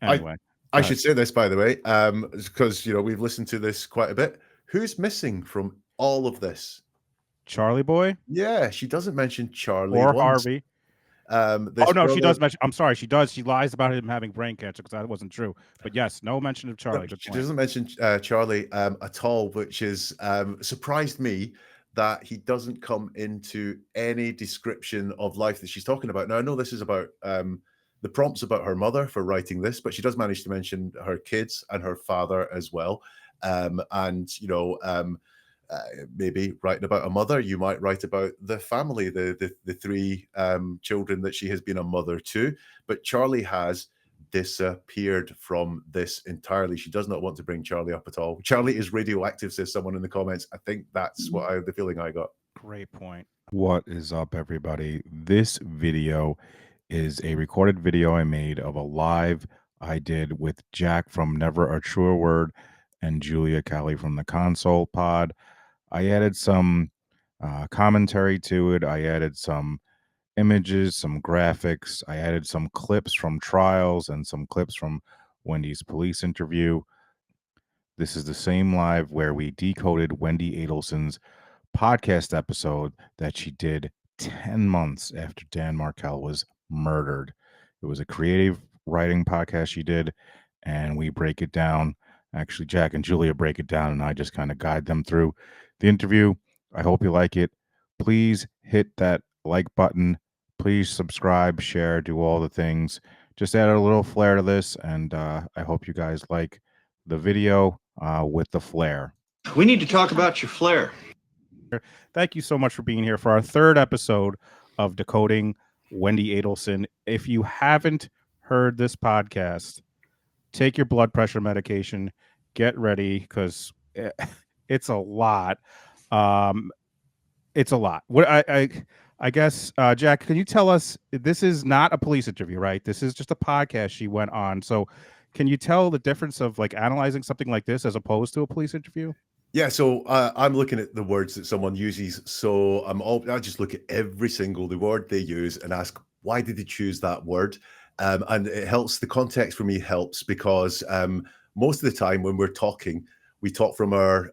Anyway, I should say this, by the way, because we've listened to this quite a bit. Who's missing from all of this? Charlie Boy Yeah, she doesn't mention Charlie or once. Harvey. This Oh no, she brother, does mention. I'm sorry, she does. She lies about him having brain cancer because that wasn't true. But yes, no mention of no, Charlie. Good she point. doesn't mention Charlie at all, which is surprised me that he doesn't come into any description of life that she's talking about. Now, I know this is about the prompts about her mother for writing this, but she does manage to mention her kids and her father as well. Maybe writing about a mother, you might write about the family, the three children that she has been a mother to. But Charlie has disappeared from this entirely. She does not want to bring Charlie up at all. Charlie is radioactive, says someone in the comments. I think that's the feeling I got. Great point. What is up, everybody? This video is a recorded video I made of a live I did with Jack from Never a Truer Word and Julia Cowley from the Console Pod. I added some commentary to it. I added some images, some graphics. I added some clips from trials and some clips from Wendy's police interview. This is the same live where we decoded Wendi Adelson's podcast episode that she did 10 months after Dan Markel was murdered. It was a creative writing podcast she did, and we break it down. Actually, Jack and Julia break it down, and I just kind of guide them through the interview. I hope you like it. Please hit that like button. Please subscribe, share, do all the things. Just add a little flair to this, and I hope you guys like the video with the flair. We need to talk about your flair. Thank you so much for being here for our third episode of Decoding Wendi Adelson. If you haven't heard this podcast, take your blood pressure medication, get ready, because it's a lot. It's a lot. What I guess, Jack, can you tell us, this is not a police interview, right? This is just a podcast she went on. So can you tell the difference of like analyzing something like this as opposed to a police interview? Yeah, so I'm looking at the words that someone uses. So I just look at every single the word they use and ask, why did they choose that word? And it helps. The context for me helps because most of the time when we're talking, we talk from our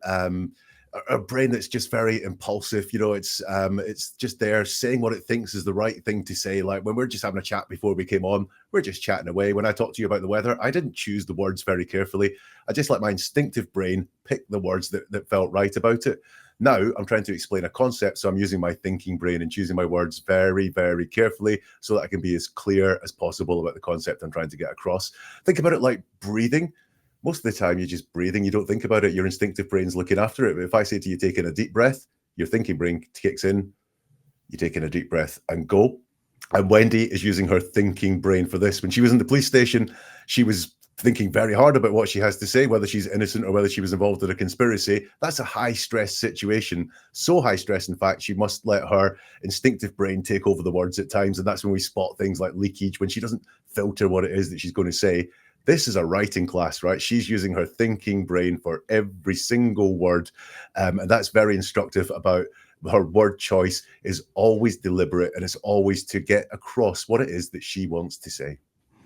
brain that's just very impulsive. It's just there saying what it thinks is the right thing to say. Like when we're just having a chat before we came on, we're just chatting away. When I talked to you about the weather, I didn't choose the words very carefully. I just let my instinctive brain pick the words that felt right about it. Now I'm trying to explain a concept, so I'm using my thinking brain and choosing my words very, very carefully so that I can be as clear as possible about the concept I'm trying to get across. Think about it like breathing. Most of the time, you're just breathing. You don't think about it. Your instinctive brain's looking after it. But if I say to you, take in a deep breath, your thinking brain kicks in. You take in a deep breath and go. And Wendi is using her thinking brain for this. When she was in the police station, she was thinking very hard about what she has to say, whether she's innocent or whether she was involved in a conspiracy. That's a high-stress situation. So high stress, in fact, she must let her instinctive brain take over the words at times. And that's when we spot things like leakage, when she doesn't filter what it is that she's going to say. This is a writing class, right? She's using her thinking brain for every single word. And that's very instructive about her word choice is always deliberate and it's always to get across what it is that she wants to say.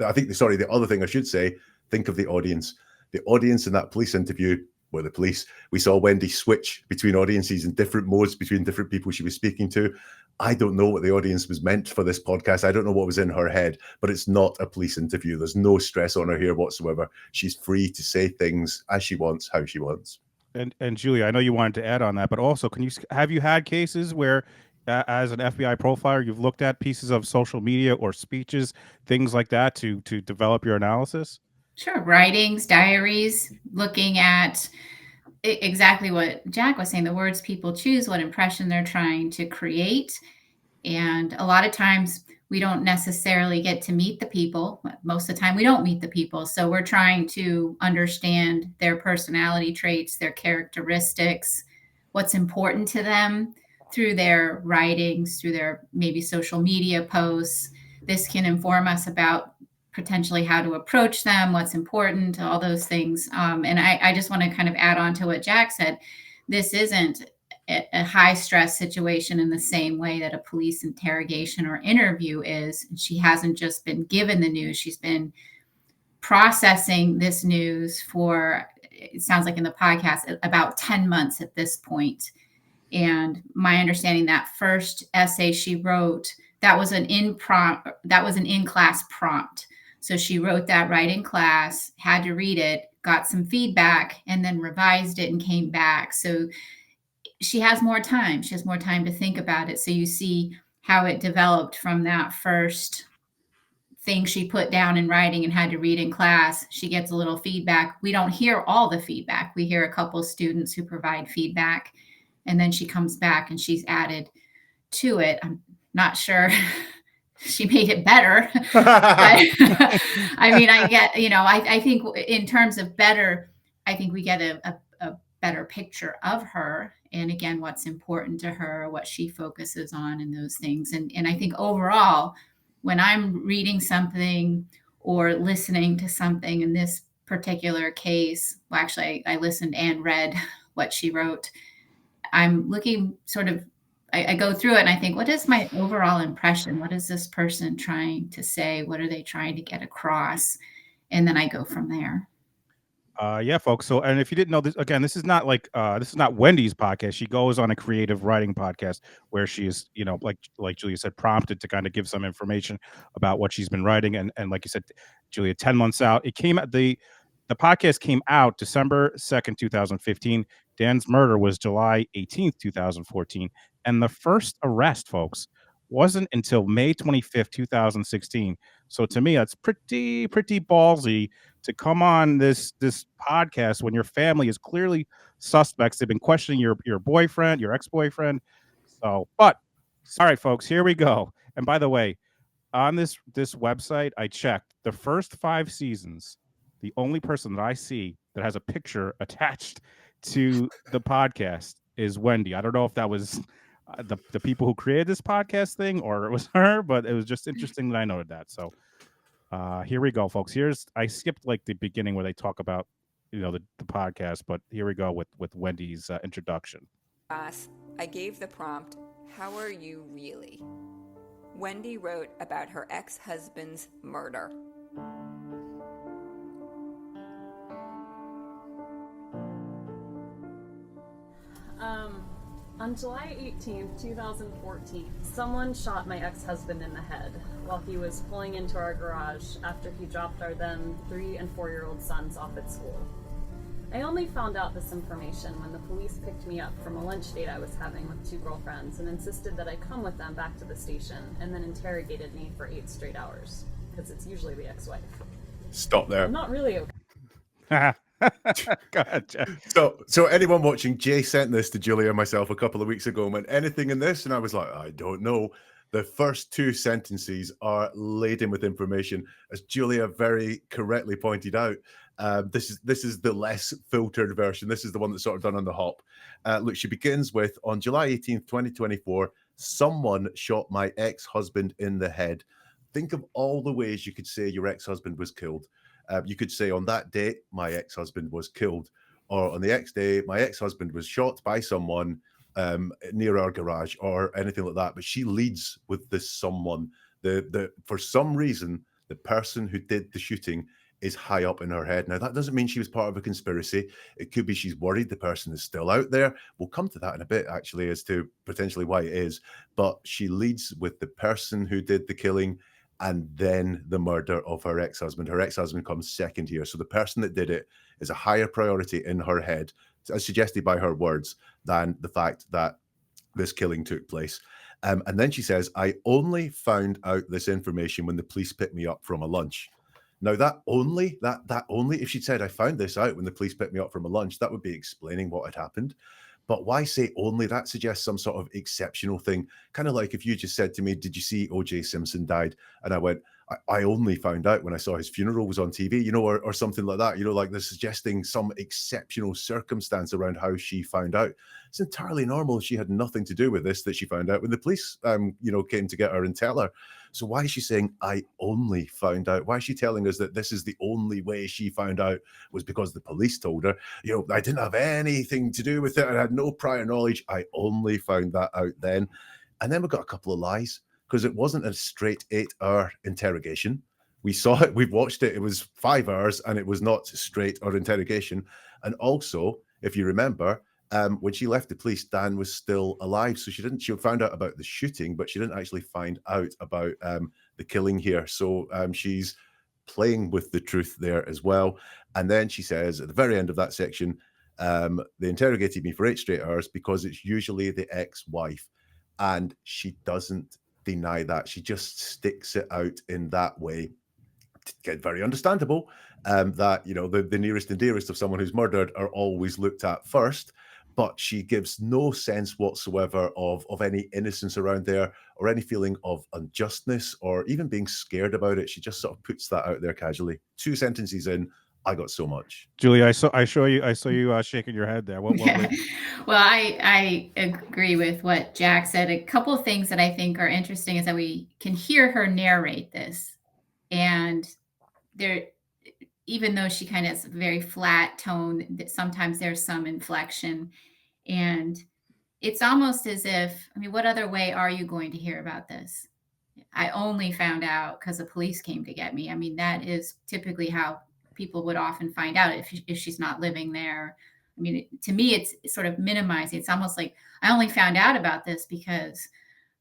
I think, the other thing I should say, think of the audience. The audience in that police interview were the police. We saw Wendi switch between audiences in different modes between different people she was speaking to. I don't know what the audience was meant for this podcast. I don't know what was in her head, but it's not a police interview. There's no stress on her here whatsoever. She's free to say things as she wants, how she wants. And Julia, I know you wanted to add on that, but also, have you had cases where, as an FBI profiler, you've looked at pieces of social media or speeches, things like that, to develop your analysis? Sure, writings, diaries, looking at exactly what Jack was saying, the words people choose, what impression they're trying to create. And a lot of times we don't necessarily get to meet the people. Most of the time we don't meet the people. So we're trying to understand their personality traits, their characteristics, what's important to them through their writings, through their maybe social media posts. This can inform us about potentially how to approach them, what's important, all those things. And I just want to kind of add on to what Jack said. This isn't a high stress situation in the same way that a police interrogation or interview is. She hasn't just been given the news. She's been processing this news for, it sounds like in the podcast, about 10 months at this point. And my understanding, that first essay she wrote, that was an in-class prompt. So she wrote that right in class, had to read it, got some feedback, and then revised it and came back. So she has more time. She has more time to think about it. So you see how it developed from that first thing she put down in writing and had to read in class. She gets a little feedback. We don't hear all the feedback. We hear a couple of students who provide feedback, and then she comes back and she's added to it. I'm not sure she made it better. But I mean, I get, I think in terms of better, I think we get a better picture of her. And again, what's important to her, what she focuses on, and those things. And I think overall, when I'm reading something or listening to something, in this particular case, well, actually, I listened and read what she wrote. I'm looking sort of, I go through it and I think, what is my overall impression? What is this person trying to say? What are they trying to get across? And then I go from there. Yeah, folks. So, and if you didn't know this, again, this is not Wendy's podcast. She goes on a creative writing podcast where she is, like Julia said, prompted to kind of give some information about what she's been writing. And like you said, Julia, 10 months out, the podcast came out December 2nd, 2015. Dan's murder was July 18th, 2014. And the first arrest, folks, wasn't until May 25th, 2016. So to me, that's pretty ballsy to come on this podcast when your family is clearly suspects. They've been questioning your boyfriend, your ex-boyfriend. So, but all right, folks, here we go. And by the way, on this website, I checked the first 5 seasons. The only person that I see that has a picture attached to the podcast is Wendi. I don't know if that was the people who created this podcast thing or it was her, but it was just interesting that I noted that. So here we go, folks. I skipped like the beginning where they talk about the podcast, but here we go with Wendy's introduction. I gave the prompt, "How are you really?" Wendi wrote about her ex-husband's murder. On July 18th, 2014, someone shot my ex-husband in the head while he was pulling into our garage after he dropped our then 3- and 4-year-old sons off at school. I only found out this information when the police picked me up from a lunch date I was having with 2 girlfriends and insisted that I come with them back to the station, and then interrogated me for 8 straight hours, because it's usually the ex-wife. Stop there. I'm not really okay. Go ahead, Jeff. So anyone watching, Jay sent this to Julia and myself a couple of weeks ago and went, anything in this? And I was like, I don't know. The first 2 sentences are laden with information. As Julia very correctly pointed out, this is the less filtered version. This is the one that's sort of done on the hop. Look, she begins with, on July 18th, 2024, someone shot my ex-husband in the head. Think of all the ways you could say your ex-husband was killed. You could say, on that day, my ex-husband was killed. Or on the next day, my ex-husband was shot by someone near our garage, or anything like that. But she leads with this someone. For some reason, the person who did the shooting is high up in her head. Now, that doesn't mean she was part of a conspiracy. It could be she's worried the person is still out there. We'll come to that in a bit, actually, as to potentially why it is. But she leads with the person who did the killing and then the murder of her ex-husband. Her ex-husband comes second here. So the person that did it is a higher priority in her head, as suggested by her words, than the fact that this killing took place. And then she says, I only found out this information when the police picked me up from a lunch. Now, that only, if she'd said, I found this out when the police picked me up from a lunch, that would be explaining what had happened. But why say only? That suggests some sort of exceptional thing. Kind of like if you just said to me, did you see O.J. Simpson died? And I went, I only found out when I saw his funeral was on TV, or something like that. Like they're suggesting some exceptional circumstance around how she found out. It's entirely normal. She had nothing to do with this, that she found out when the police, came to get her and tell her. So why is she saying, I only found out? Why is she telling us that this is the only way she found out was because the police told her? I didn't have anything to do with it. I had no prior knowledge. I only found that out then. And then we've got a couple of lies, because it wasn't a straight 8-hour interrogation. We saw it, we've watched it. It was 5 hours and it was not straight or interrogation. And also, if you remember, when she left the police, Dan was still alive. So she found out about the shooting, but she didn't actually find out about the killing here. So she's playing with the truth there as well. And then she says at the very end of that section, they interrogated me for 8 straight hours because it's usually the ex-wife. And she doesn't deny that. She just sticks it out in that way. Get very understandable that, you know, the nearest and dearest of someone who's murdered are always looked at first, but she gives no sense whatsoever of any innocence around there or any feeling of unjustness or even being scared about it. She just sort of puts that out there casually. 2 sentences in, I got so much. Julia, I saw you shaking your head there. What Well, I agree with what Jack said. A couple of things that I think are interesting is that we can hear her narrate this, and there, even though she kind of has a very flat tone, that sometimes there's some inflection, and it's almost as if, I mean, what other way are you going to hear about this? I only found out because the police came to get me. I mean, that is typically how people would often find out if she's not living there. I mean, to me, it's sort of minimizing. It's almost like I only found out about this because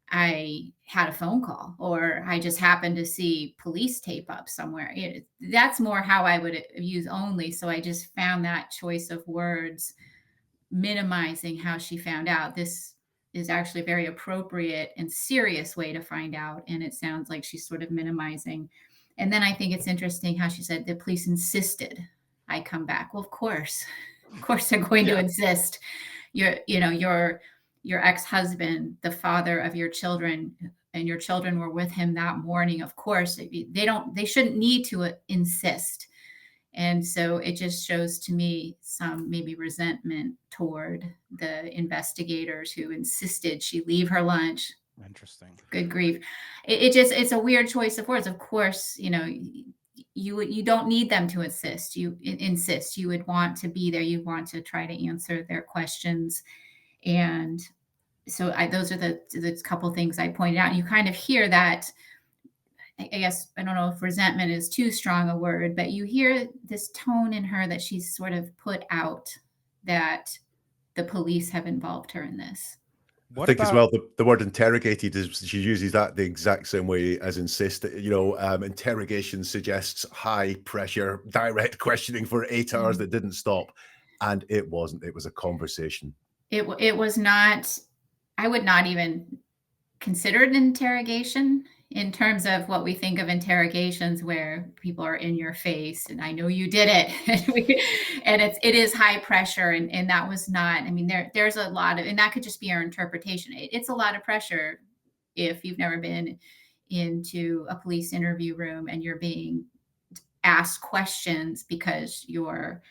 I had a phone call or I just happened to see police tape up somewhere. That's more how I would use only. So I just found that choice of words minimizing how she found out. This is actually a very appropriate and serious way to find out. And it sounds like she's sort of minimizing. And then I think it's interesting how she said the police insisted I come back. Well, of course they're going to insist. Your ex-husband, the father of your children, and your children were with him that morning. Of course, they shouldn't need to insist. And so it just shows to me some maybe resentment toward the investigators who insisted she leave her lunch. Interesting. Good grief. It's a weird choice of words. Of course, you know, you don't need them to insist. You insist. You would want to be there. You want to try to answer their questions. And so those are the couple things I pointed out. You kind of hear that. I guess, I don't know if resentment is too strong a word, but you hear this tone in her that she's sort of put out that the police have involved her in this. I think as well, the word interrogated is, she uses that the exact same way as insist. You know, interrogation suggests high pressure, direct questioning for 8 hours that didn't stop. And it wasn't. It was a conversation. It was not, I would not even consider it an interrogation in terms of what we think of interrogations where people are in your face and I know you did it. And it is high pressure. And that was not, I mean, there's a lot of, and that could just be our interpretation. It's a lot of pressure if you've never been into a police interview room and you're being asked questions because your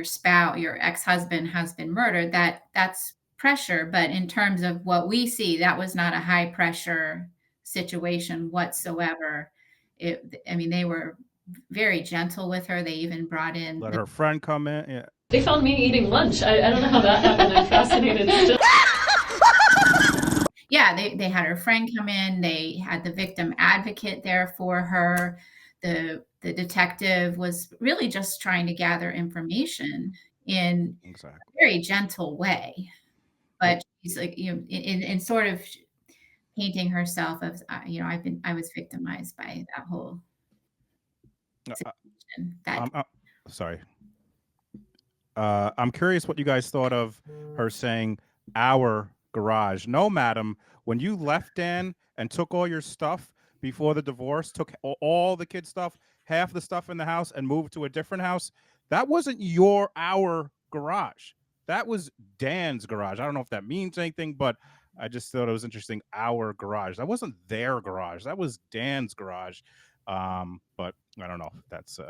spouse, your ex-husband has been murdered. That's pressure. But in terms of what we see, that was not a high pressure situation whatsoever. I mean, they were very gentle with her. They even brought in let her friend come in. Yeah. They found me eating lunch. I don't know how that happened. I'm fascinated still. Yeah, they had her friend come in. They had the victim advocate there for her. The detective was really just trying to gather information in a very gentle way. But she's like, you know, in sort of painting herself as, you know, I was victimized by that whole situation. Sorry. I'm curious what you guys thought of her saying our garage. No, madam, when you left Dan and took all your stuff before the divorce, took all the kids' stuff, half the stuff in the house and moved to a different house, that wasn't our garage. That was Dan's garage. I don't know if that means anything, but I just thought it was interesting. Our garage. That wasn't their garage. That was Dan's garage. But I don't know. That's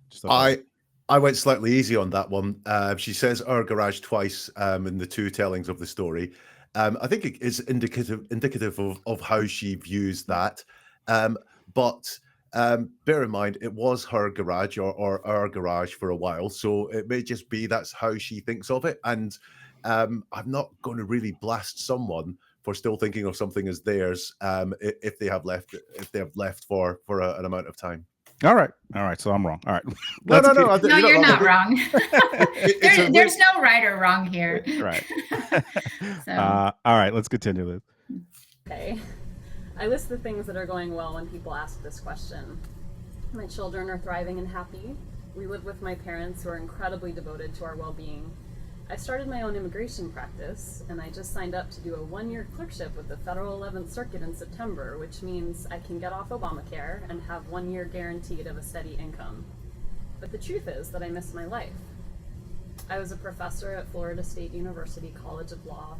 just I went slightly easy on that one. She says our garage twice in the 2 tellings of the story. I think it is indicative of how she views that. But bear in mind, it was her garage or our garage for a while. So it may just be that's how she thinks of it. And I'm not going to really blast someone for still thinking of something as theirs, if they have left for an amount of time. All right. So I'm wrong. All right. No, No, you're not wrong. There's no right or wrong here. Right. So. All right, let's continue this. Okay. I list the things that are going well when people ask this question. My children are thriving and happy. We live with my parents who are incredibly devoted to our well-being. I started my own immigration practice, and I just signed up to do a 1-year clerkship with the Federal 11th Circuit in September, which means I can get off Obamacare and have 1 year guaranteed of a steady income. But the truth is that I miss my life. I was a professor at Florida State University College of Law.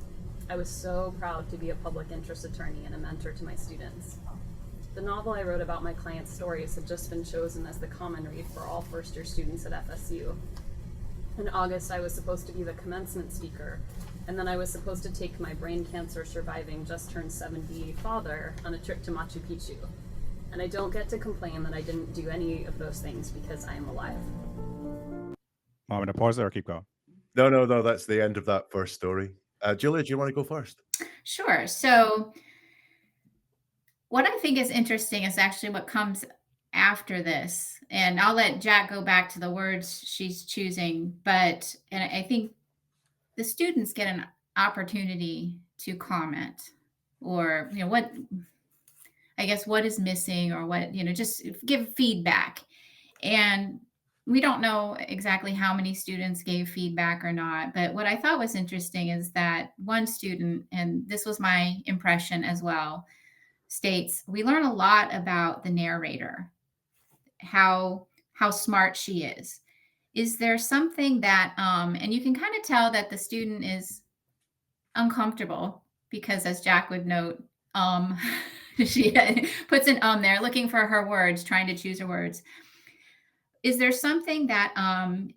I was so proud to be a public interest attorney and a mentor to my students. The novel I wrote about my clients' stories had just been chosen as the common read for all first-year students at FSU. In August, I was supposed to be the commencement speaker, and then I was supposed to take my brain cancer surviving just turned 70 father on a trip to Machu Picchu. And I don't get to complain that I didn't do any of those things because I am alive. I'm going to pause there or keep going? No, that's the end of that first story. Julia, do you want to go first? Sure. So what I think is interesting is actually what comes after this. And I'll let Jack go back to the words she's choosing. And I think the students get an opportunity to comment or, what is missing or what, just give feedback. And we don't know exactly how many students gave feedback or not. But what I thought was interesting is that one student, and this was my impression as well, states, we learn a lot about the narrator, how smart she is. Is there something that, and you can kind of tell that the student is uncomfortable because, as Jack would note, she puts an there, looking for her words, trying to choose her words. Is there something that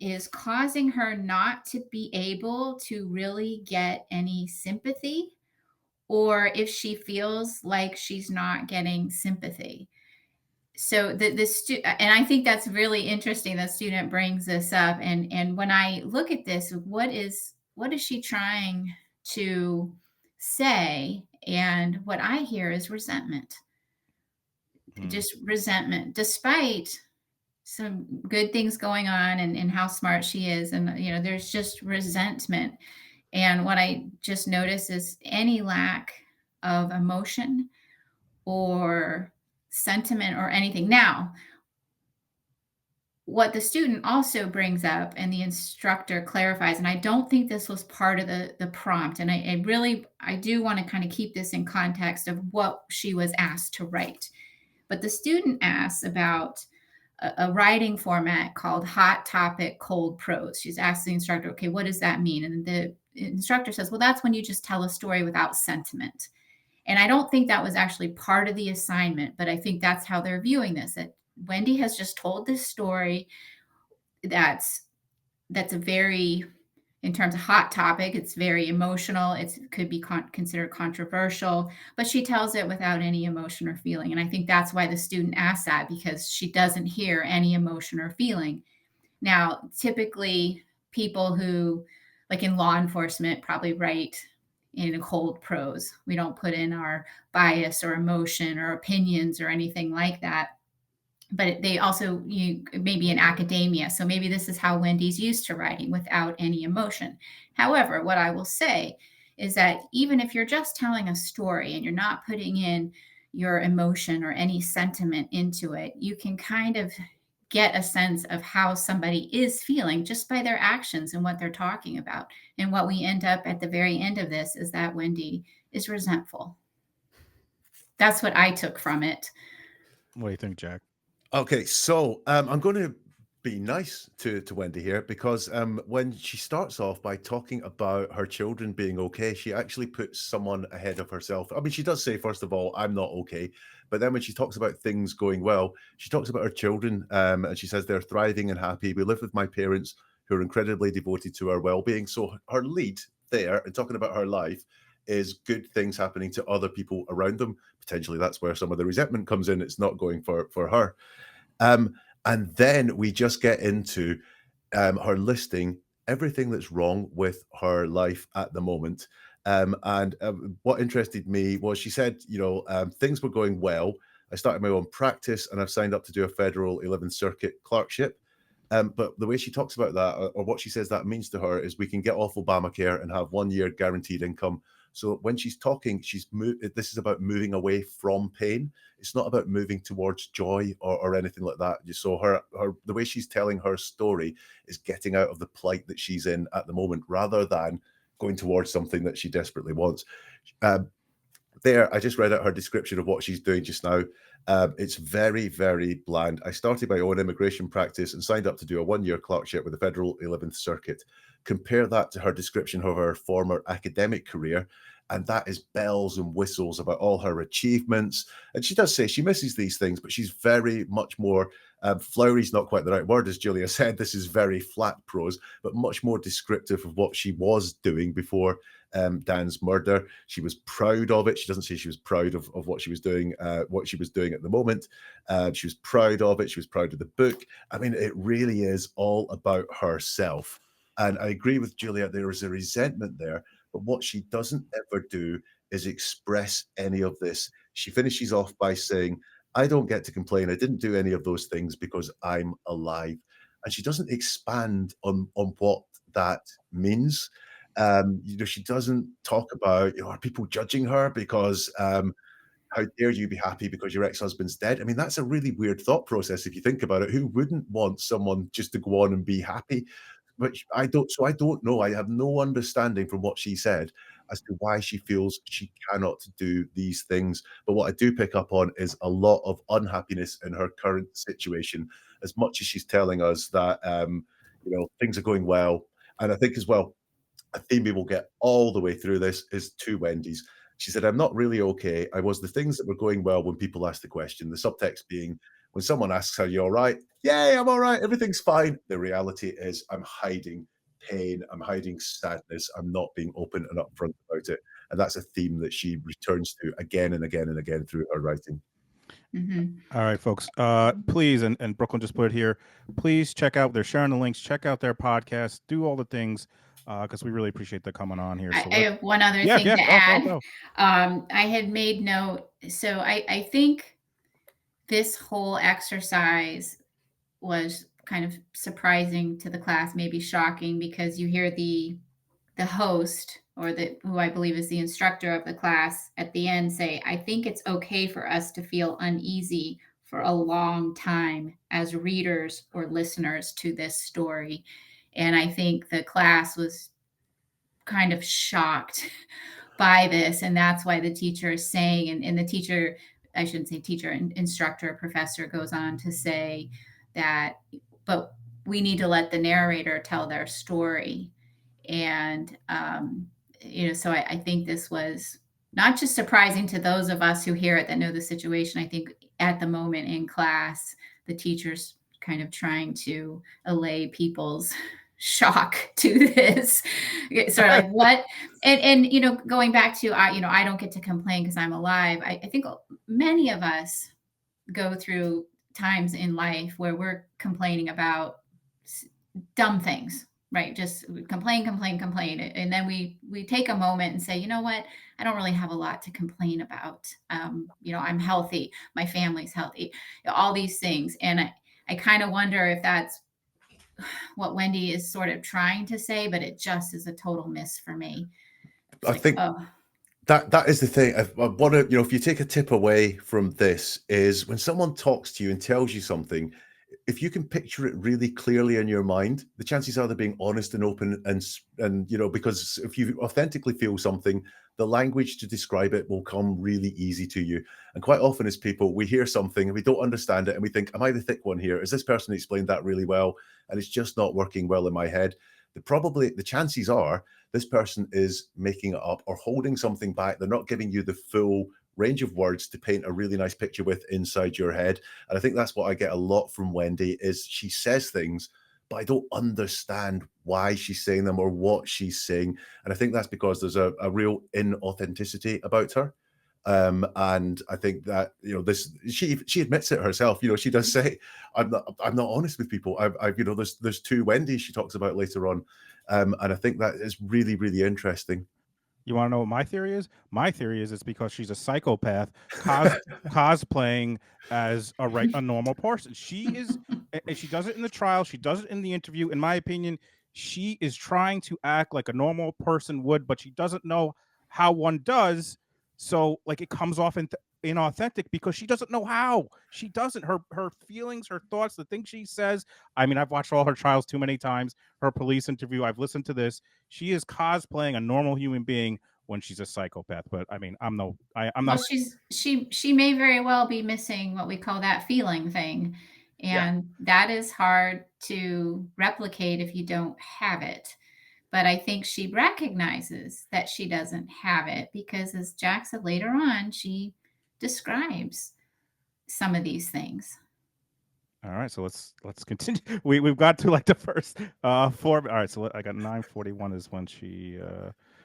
is causing her not to be able to really get any sympathy? Or if she feels like she's not getting sympathy? So and I think that's really interesting. The student brings this up, and when I look at this, what is she trying to say? And what I hear is resentment. Just resentment, despite some good things going on and how smart she is, and there's just resentment. And what I just notice is any lack of emotion or sentiment or anything. Now, what the student also brings up and the instructor clarifies, and I don't think this was part of the prompt, and I do want to kind of keep this in context of what she was asked to write. But the student asks about a writing format called hot topic, cold prose. She's asking the instructor, okay, what does that mean? And the instructor says, well, that's when you just tell a story without sentiment. And I don't think that was actually part of the assignment, but I think that's how they're viewing this, that Wendi has just told this story that's a very, in terms of hot topic, it's very emotional. It could be considered controversial, but she tells it without any emotion or feeling. And I think that's why the student asks that, because she doesn't hear any emotion or feeling. Now, typically people who, like in law enforcement, probably write in a cold prose. We don't put in our bias or emotion or opinions or anything like that. But they also, maybe in academia. So maybe this is how Wendi's used to writing, without any emotion. However, what I will say is that even if you're just telling a story and you're not putting in your emotion or any sentiment into it, you can kind of get a sense of how somebody is feeling just by their actions and what they're talking about. And what we end up at the very end of this is that Wendi is resentful. That's what I took from it. What do you think, Jack? Okay, so I'm going to be nice to Wendi here, because when she starts off by talking about her children being okay, she actually puts someone ahead of herself. I mean, she does say, first of all, I'm not okay. But then when she talks about things going well, she talks about her children, and she says they're thriving and happy. We live with my parents who are incredibly devoted to our well-being. So her lead there, and talking about her life, is good things happening to other people around them. Potentially that's where some of the resentment comes in. It's not going for her. And then we just get into her listing everything that's wrong with her life at the moment. And what interested me was she said, things were going well. I started my own practice and I've signed up to do a federal 11th Circuit clerkship. But the way she talks about that, or what she says that means to her, is we can get off Obamacare and have 1 year guaranteed income. So when she's talking, this is about moving away from pain. It's not about moving towards joy or anything like that. So the way she's telling her story is getting out of the plight that she's in at the moment, rather than going towards something that she desperately wants. I just read out her description of what she's doing just now. It's very, very bland. I started my own immigration practice and signed up to do a 1 year clerkship with the federal 11th Circuit. Compare that to her description of her former academic career, and that is bells and whistles about all her achievements. And she does say she misses these things, but she's very much more flowery is not quite the right word, as Julia said. This is very flat prose, but much more descriptive of what she was doing before Dan's murder. She was proud of it. She doesn't say she was proud of what she was doing, at the moment. She was proud of it. She was proud of the book. I mean, it really is all about herself. And I agree with Julia, there is a resentment there, but what she doesn't ever do is express any of this. She finishes off by saying, I don't get to complain. I didn't do any of those things because I'm alive. And she doesn't expand on what that means. She doesn't talk about, are people judging her because how dare you be happy because your ex-husband's dead? I mean, that's a really weird thought process if you think about it. Who wouldn't want someone just to go on and be happy? But I don't know. I have no understanding from what she said as to why she feels she cannot do these things. But what I do pick up on is a lot of unhappiness in her current situation, as much as she's telling us that things are going well. And I think as well, a theme we will get all the way through this is two Wendys. She said, I'm not really okay. I was the things that were going well when people asked the question. The subtext being, when someone asks, are you all right? Yay, I'm all right. Everything's fine. The reality is I'm hiding pain. I'm hiding sadness. I'm not being open and upfront about it. And that's a theme that she returns to again and again and again through her writing. All right, folks. Please, and Brooklyn just put it here. Please check out. They're sharing the links. Check out their podcast. Do all the things because we really appreciate them coming on here. So I have one other thing to add. Go. I had made note. So I think this whole exercise was kind of surprising to the class, maybe shocking, because you hear the host, or who I believe is the instructor of the class, at the end say, I think it's okay for us to feel uneasy for a long time as readers or listeners to this story. And I think the class was kind of shocked by this. And that's why the teacher is saying, and the teacher, I shouldn't say teacher, instructor, professor goes on to say that, but we need to let the narrator tell their story. And, so I think this was not just surprising to those of us who hear it that know the situation. I think at the moment in class, the teacher's kind of trying to allay people's shock to this. Sort of like what, and going back to, I don't get to complain because I'm alive. I think many of us go through times in life where we're complaining about dumb things, right? Just complain. And then we take a moment and say, you know what? I don't really have a lot to complain about. I'm healthy. My family's healthy, all these things. And I kind of wonder if that's what Wendi is sort of trying to say, but it just is a total miss for me. I think that is the thing. I want to, if you take a tip away from this, is when someone talks to you and tells you something, if you can picture it really clearly in your mind, the chances are they're being honest and open, and because if you authentically feel something, the language to describe it will come really easy to you. And quite often as people, we hear something and we don't understand it and we think, am I the thick one here? Is this person explained that really well? And it's just not working well in my head. The chances are this person is making it up or holding something back. They're not giving you the full range of words to paint a really nice picture with inside your head. And I think that's what I get a lot from Wendi, is she says things, but I don't understand why she's saying them or what she's saying. And I think that's because there's a real inauthenticity about her. And I think that, she admits it herself. She does say, I'm not honest with people. There's two Wendys she talks about later on. And I think that is really, really interesting. You want to know what my theory is? My theory is it's because she's a psychopath cosplaying as a normal person. She is, and she does it in the trial. She does it in the interview. In my opinion, she is trying to act like a normal person would, but she doesn't know how one does. So, like, it comes off inauthentic because she doesn't know how. She doesn't. Her feelings, her thoughts, the things she says. I mean, I've watched all her trials too many times. Her police interview. I've listened to this. She is cosplaying a normal human being when she's a psychopath. But I mean, I'm not. Well, she may very well be missing what we call that feeling thing, and that is hard to replicate if you don't have it. But I think she recognizes that she doesn't have it because, as Jack said later on, she describes some of these things. All right, so let's continue. We've got to like the first 4. All right, so I got 9:41 is when she.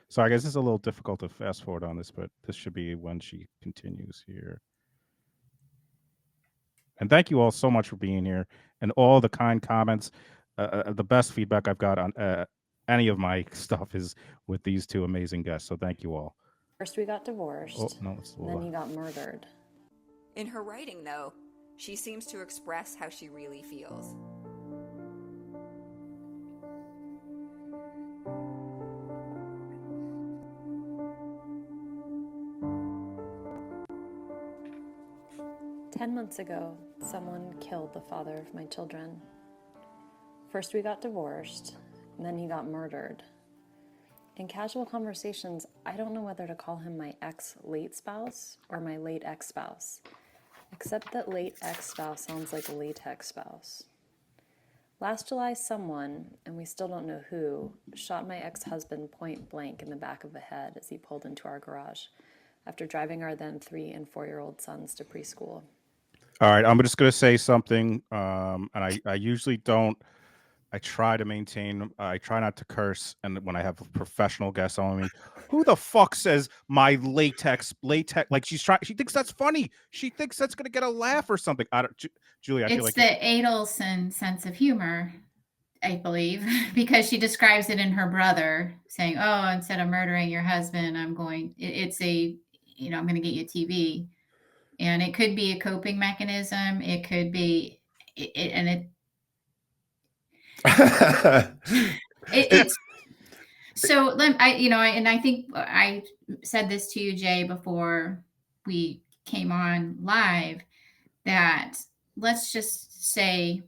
So I guess it's a little difficult to fast forward on this, but this should be when she continues here. And thank you all so much for being here and all the kind comments. The best feedback I've got on any of my stuff is with these two amazing guests. So thank you all. First we got divorced, then he got murdered. In her writing, though, she seems to express how she really feels. "10 months ago, someone killed the father of my children. First we got divorced, then he got murdered. In casual conversations, I don't know whether to call him my ex-late spouse or my late ex-spouse, except that late ex-spouse sounds like latex spouse. Last July, someone, and we still don't know who, shot my ex-husband point blank in the back of the head as he pulled into our garage after driving our then 3- and 4-year-old sons to preschool." All right, I'm just going to say something, and I usually don't. I try to maintain. I try not to curse, and when I have professional guests on me, who the fuck says my latex? Like she thinks that's funny. She thinks that's going to get a laugh or something. Julia, I feel It's like the Adelson sense of humor, I believe, because she describes it in her brother saying, "Oh, instead of murdering your husband, I'm going to get you a TV." And it could be a coping mechanism. It could be it's so I think I said this to you, Jay, before we came on live, that let's just say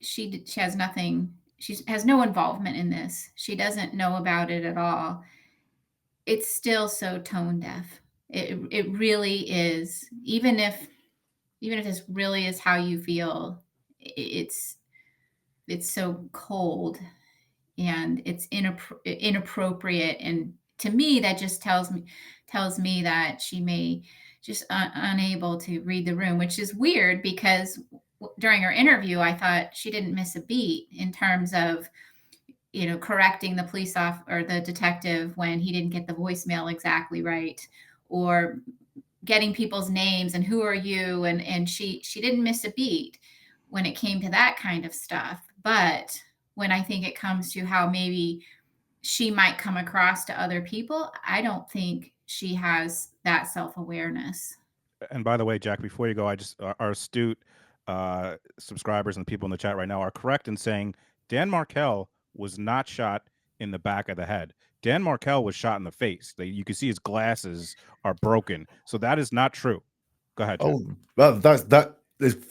she has nothing. She has no involvement in this. She doesn't know about it at all. It's still so tone deaf. It really is. Even if this really is how you feel, it's so cold and it's inappropriate. And to me, that just tells me that she may just unable to read the room, which is weird because during her interview, I thought she didn't miss a beat in terms of correcting the police or the detective when he didn't get the voicemail exactly right, or getting people's names and who are you, and she didn't miss a beat when it came to that kind of stuff. But when I think it comes to how maybe she might come across to other people, I don't think she has that self-awareness. And by the way, Jack, before you go, our astute subscribers and people in the chat right now are correct in saying Dan Markel was not shot in the back of the head. Dan Markel was shot in the face. You can see his glasses are broken. So that is not true. Go ahead, Jack. Oh, well, that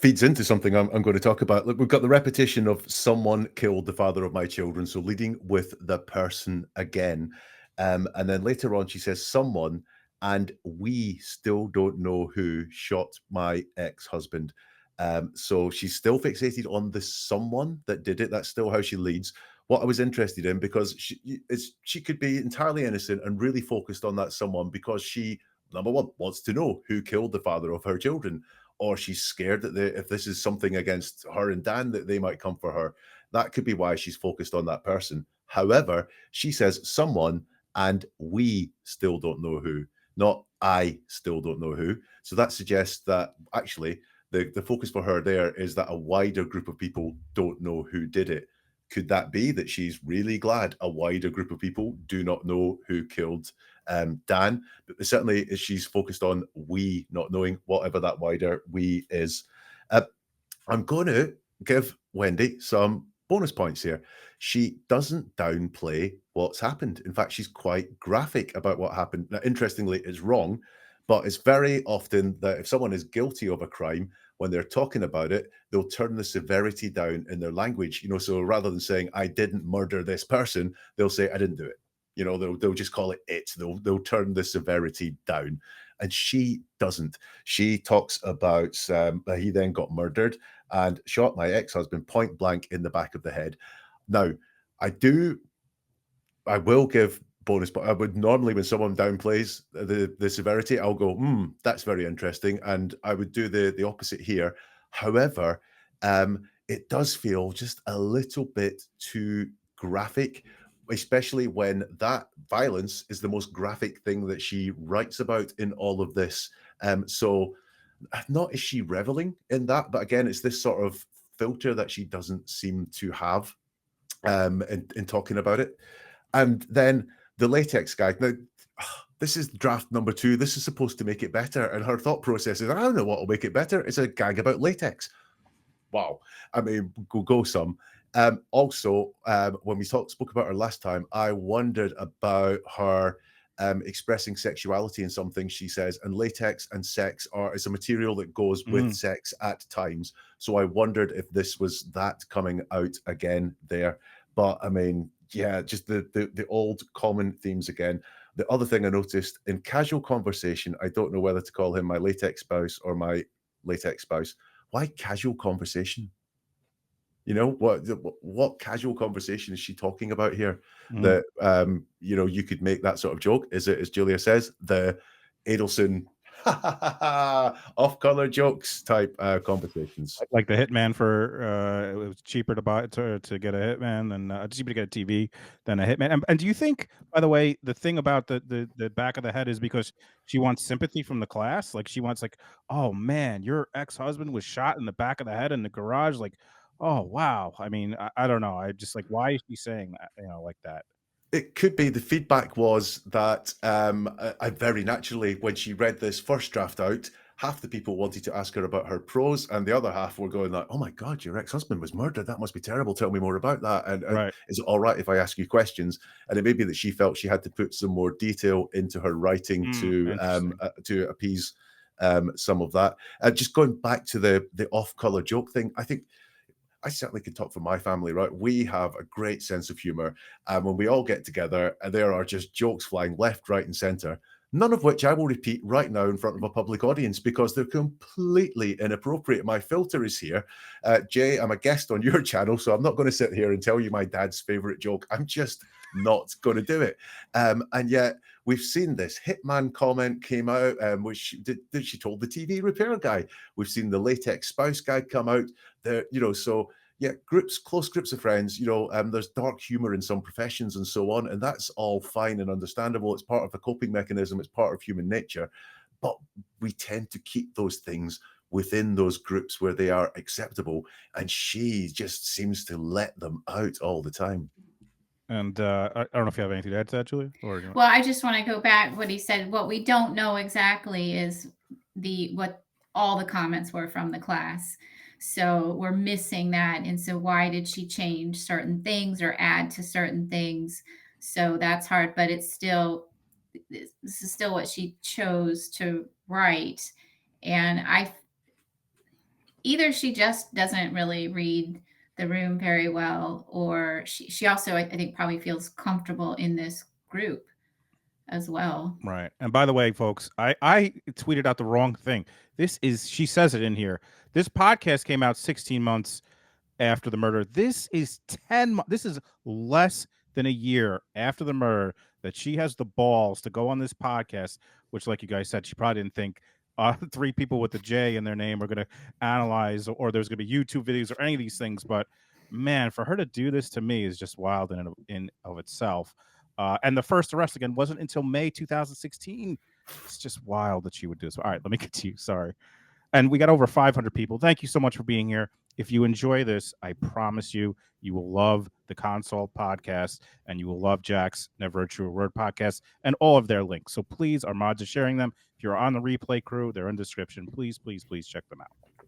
feeds into something I'm going to talk about. Look, we've got the repetition of "someone killed the father of my children," so leading with the person again. And then later on, she says "someone," and we still don't know who shot my ex-husband. So she's still fixated on the someone that did it. That's still how she leads. What I was interested in, because she could be entirely innocent and really focused on that someone because she, number one, wants to know who killed the father of her children, or she's scared that if this is something against her and Dan, that they might come for her. That could be why she's focused on that person. However, she says someone, and we still don't know who, not I still don't know who. So that suggests that actually the focus for her there is that a wider group of people don't know who did it. Could that be that she's really glad a wider group of people do not know who killed Dan? But certainly she's focused on we not knowing, whatever that wider we is. I'm going to give Wendi some bonus points here. She doesn't downplay what's happened. In fact, she's quite graphic about what happened. Now, interestingly, it's wrong, but it's very often that if someone is guilty of a crime, when they're talking about it, they'll turn the severity down in their language. You know, so rather than saying I didn't murder this person, they'll say I didn't do it. You know, they'll just call it it. They'll turn the severity down, and she doesn't. She talks about he then got murdered and shot my ex-husband point blank in the back of the head. Now, I will give bonus, but I would normally, when someone downplays the severity, I'll go, that's very interesting, and I would do the opposite here. However, it does feel just a little bit too graphic, especially when that violence is the most graphic thing that she writes about in all of this. So not is she reveling in that, but again, it's this sort of filter that she doesn't seem to have in talking about it. And then the latex guy. Now, this is draft number 2. This is supposed to make it better. And her thought process is, I don't know what will make it better. It's a gag about latex. Wow. I mean, go some. Also, when we spoke about her last time, I wondered about her expressing sexuality in some things she says, and latex and sex is a material that goes with sex at times. So I wondered if this was that coming out again there. But I mean, yeah, just the old common themes again. The other thing I noticed in casual conversation, I don't know whether to call him my latex spouse or my latex spouse. Why casual conversation? You know, what casual conversation is she talking about here? That you know, you could make that sort of joke. Is it, as Julia says, the Adelson off-color jokes type conversations? Like the hitman for it was cheaper to buy to get a hitman than cheaper to get a TV than a hitman. And do you think, by the way, the thing about the back of the head is because she wants sympathy from the class? Like she wants like, oh man, your ex-husband was shot in the back of the head in the garage. Like, oh wow. I mean, I don't know. I just like, why is she saying that? You know, like that. It could be the feedback was that I very naturally, when she read this first draft out, half the people wanted to ask her about her pros, and the other half were going like, "Oh my God, your ex-husband was murdered. That must be terrible. Tell me more about that." And Right. Is it all right if I ask you questions? And it may be that she felt she had to put some more detail into her writing to appease some of that. Just going back to the off-color joke thing, I think I certainly can talk for my family, right? We have a great sense of humor. And when we all get together, there are just jokes flying left, right, and center, none of which I will repeat right now in front of a public audience because they're completely inappropriate. My filter is here. Jay, I'm a guest on your channel, so I'm not going to sit here and tell you my dad's favorite joke. I'm just not going to do it. And yet we've seen this hitman comment came out, which she told the TV repair guy. We've seen the latex spouse guy come out there, you know, so yeah, close groups of friends, you know, there's dark humor in some professions and so on, and that's all fine and understandable. It's part of the coping mechanism. It's part of human nature, but we tend to keep those things within those groups where they are acceptable, and she just seems to let them out all the time. And I don't know if you have anything to add to that, Julia. Well, I just want to go back what he said. What we don't know exactly is what all the comments were from the class. So we're missing that. And so why did she change certain things or add to certain things? So that's hard, but this is still what she chose to write. And either she just doesn't really read the room very well, or she also, I think, probably feels comfortable in this group as well. Right. And by the way, folks, I tweeted out the wrong thing. She says it in here. This podcast came out 16 months after the murder. This is 10 months. This is less than a year after the murder that she has the balls to go on this podcast, which, like you guys said, she probably didn't think 3 people with the J in their name are going to analyze, or there's going to be YouTube videos or any of these things. But man, for her to do this to me is just wild in of itself. And the first arrest again wasn't until May 2016. It's just wild that she would do this. All right, let me continue. Sorry. And we got over 500 people. Thank you so much for being here. If you enjoy this, I promise you, you will love the Consult podcast and you will love Jack's Never a True Word podcast and all of their links. So please, our mods are sharing them. If you're on the replay crew, they're in the description. Please, please, please check them out.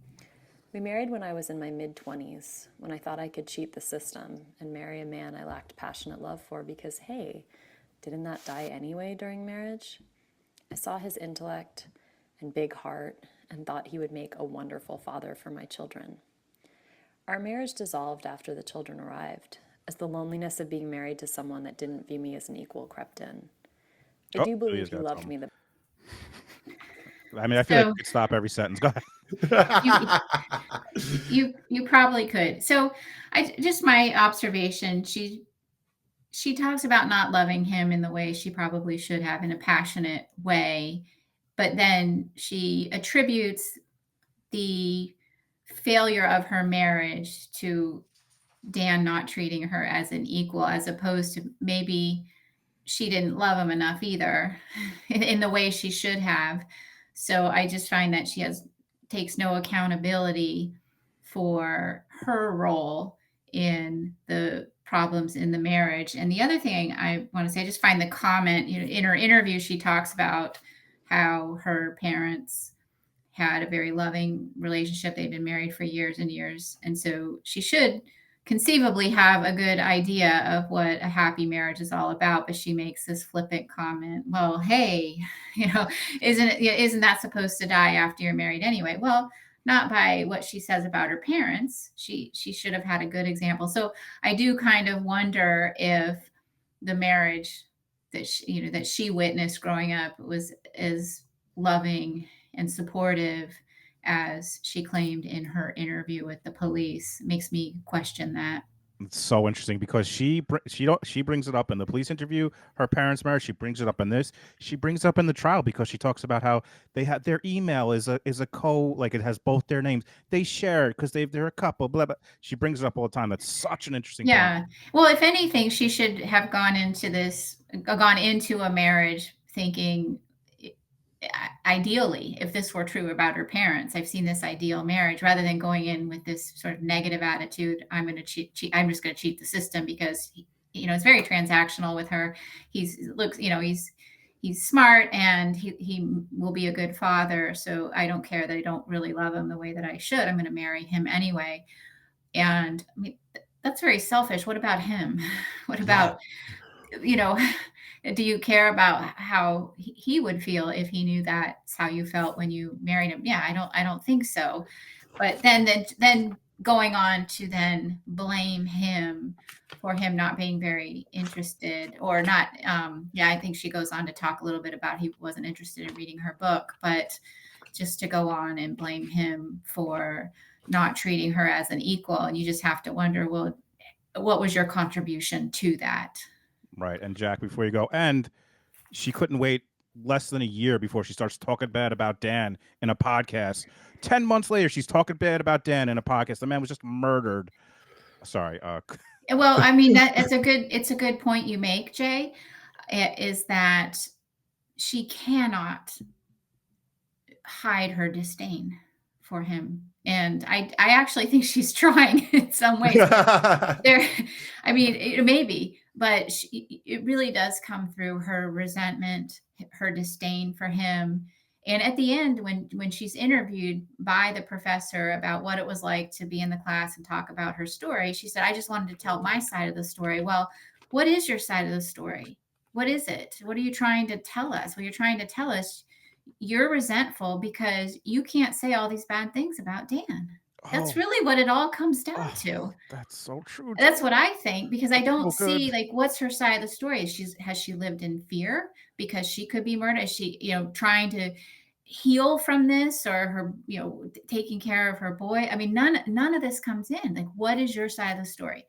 We married when I was in my mid-20s, when I thought I could cheat the system and marry a man I lacked passionate love for because, hey, didn't that die anyway during marriage? I saw his intellect and big heart and thought he would make a wonderful father for my children. Our marriage dissolved after the children arrived, as the loneliness of being married to someone that didn't view me as an equal crept in. I do believe he loved me. I mean, I feel like you could stop every sentence. Go ahead. You probably could. So just my observation, she talks about not loving him in the way she probably should have, in a passionate way, but then she attributes the failure of her marriage to Dan not treating her as an equal, as opposed to maybe she didn't love him enough either in the way she should have. So I just find that she takes no accountability for her role in the problems in the marriage. And the other thing I want to say, I just find the comment, in her interview, she talks about how her parents had a very loving relationship. They'd been married for years and years. And so she should conceivably have a good idea of what a happy marriage is all about. But she makes this flippant comment, well, hey, isn't that supposed to die after you're married anyway? Well, not by what she says about her parents. She should have had a good example. So I do kind of wonder if the marriage that she witnessed growing up was as loving and supportive as she claimed in her interview with the police. Makes me question that. It's so interesting because she brings it up in the police interview, her parents' marriage. She brings it up in this. She brings it up in the trial because she talks about how they had their email is a like it has both their names. They share because they're a couple. Blah blah. She brings it up all the time. That's such an interesting point. Well, if anything, she should have gone into a marriage thinking, ideally, if this were true about her parents, I've seen this ideal marriage, rather than going in with this sort of negative attitude. I'm going to cheat. I'm just going to cheat the system because it's very transactional with her. He's smart and he will be a good father. So I don't care that I don't really love him the way that I should. I'm going to marry him anyway. And I mean, that's very selfish. What about him? What about, do you care about how he would feel if he knew that's how you felt when you married him? Yeah, I don't think so. But then going on to then blame him for him not being very interested or not. I think she goes on to talk a little bit about he wasn't interested in reading her book, but just to go on and blame him for not treating her as an equal. And you just have to wonder, well, what was your contribution to that? Right. And Jack, before you go, and she couldn't wait less than a year before she starts talking bad about Dan in a podcast. 10 months later, she's talking bad about Dan in a podcast. The man was just murdered. Sorry. Well, I mean, it's a good point you make, Jay, is that she cannot hide her disdain for him. And I actually think she's trying in some ways. Maybe, but it really does come through her resentment, her disdain for him. And at the end, when she's interviewed by the professor about what it was like to be in the class and talk about her story, she said, I just wanted to tell my side of the story. Well, what is your side of the story? What is it? What are you trying to tell us? Well, you're trying to tell us you're resentful because you can't say all these bad things about Dan. That's really what it all comes down to. That's so true. That's what I think, because I don't see what's her side of the story. Has she lived in fear because she could be murdered? Is she, trying to heal from this, or her, taking care of her boy? I mean, none of this comes in. Like, what is your side of the story?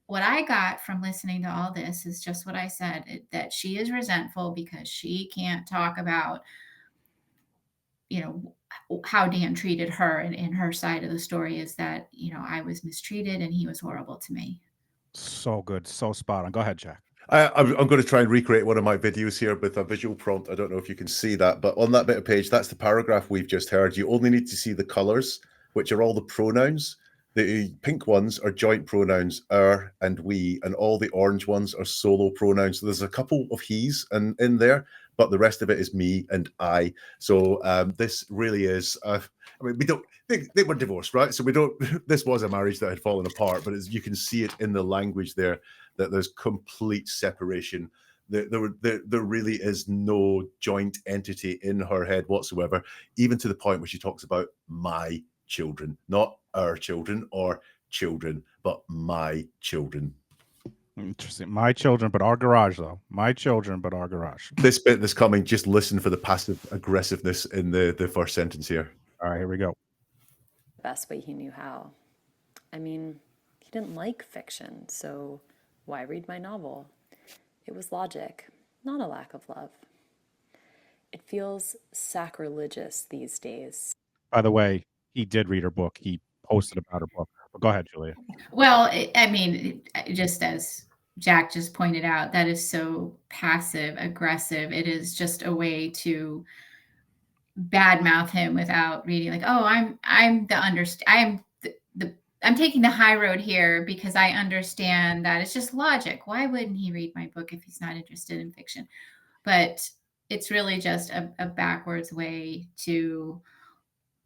What I got from listening to all this is just what I said, that she is resentful because she can't talk about, how Dan treated her, and her side of the story is that, I was mistreated and he was horrible to me. So good. So spot on. Go ahead, Jack. I'm going to try and recreate one of my videos here with a visual prompt. I don't know if you can see that, but on that bit of page, that's the paragraph we've just heard. You only need to see the colors, which are all the pronouns. The pink ones are joint pronouns, and we, and all the orange ones are solo pronouns. So there's a couple of he's and in there, but the rest of it is me and I. So this really is, I mean, we don't, they were divorced, right? So we don't, this was a marriage that had fallen apart, but as you can see it in the language there, that there's complete separation. There really is no joint entity in her head whatsoever, even to the point where she talks about my children, not our children or children, but my children. Interesting. My children, but our garage, though. My children, but our garage. This bit that's coming, just listen for the passive aggressiveness in the first sentence here. All right, here we go. The best way he knew how. I mean, he didn't like fiction, so why read my novel? It was logic, not a lack of love. It feels sacrilegious these days. By the way, he did read her book. He posted about her book. But go ahead, Julia. Well, I mean, just as Jack just pointed out, that is so passive aggressive. It is just a way to badmouth him without reading. Like, oh, I'm taking the high road here because I understand that it's just logic. Why wouldn't he read my book if he's not interested in fiction? But it's really just a backwards way to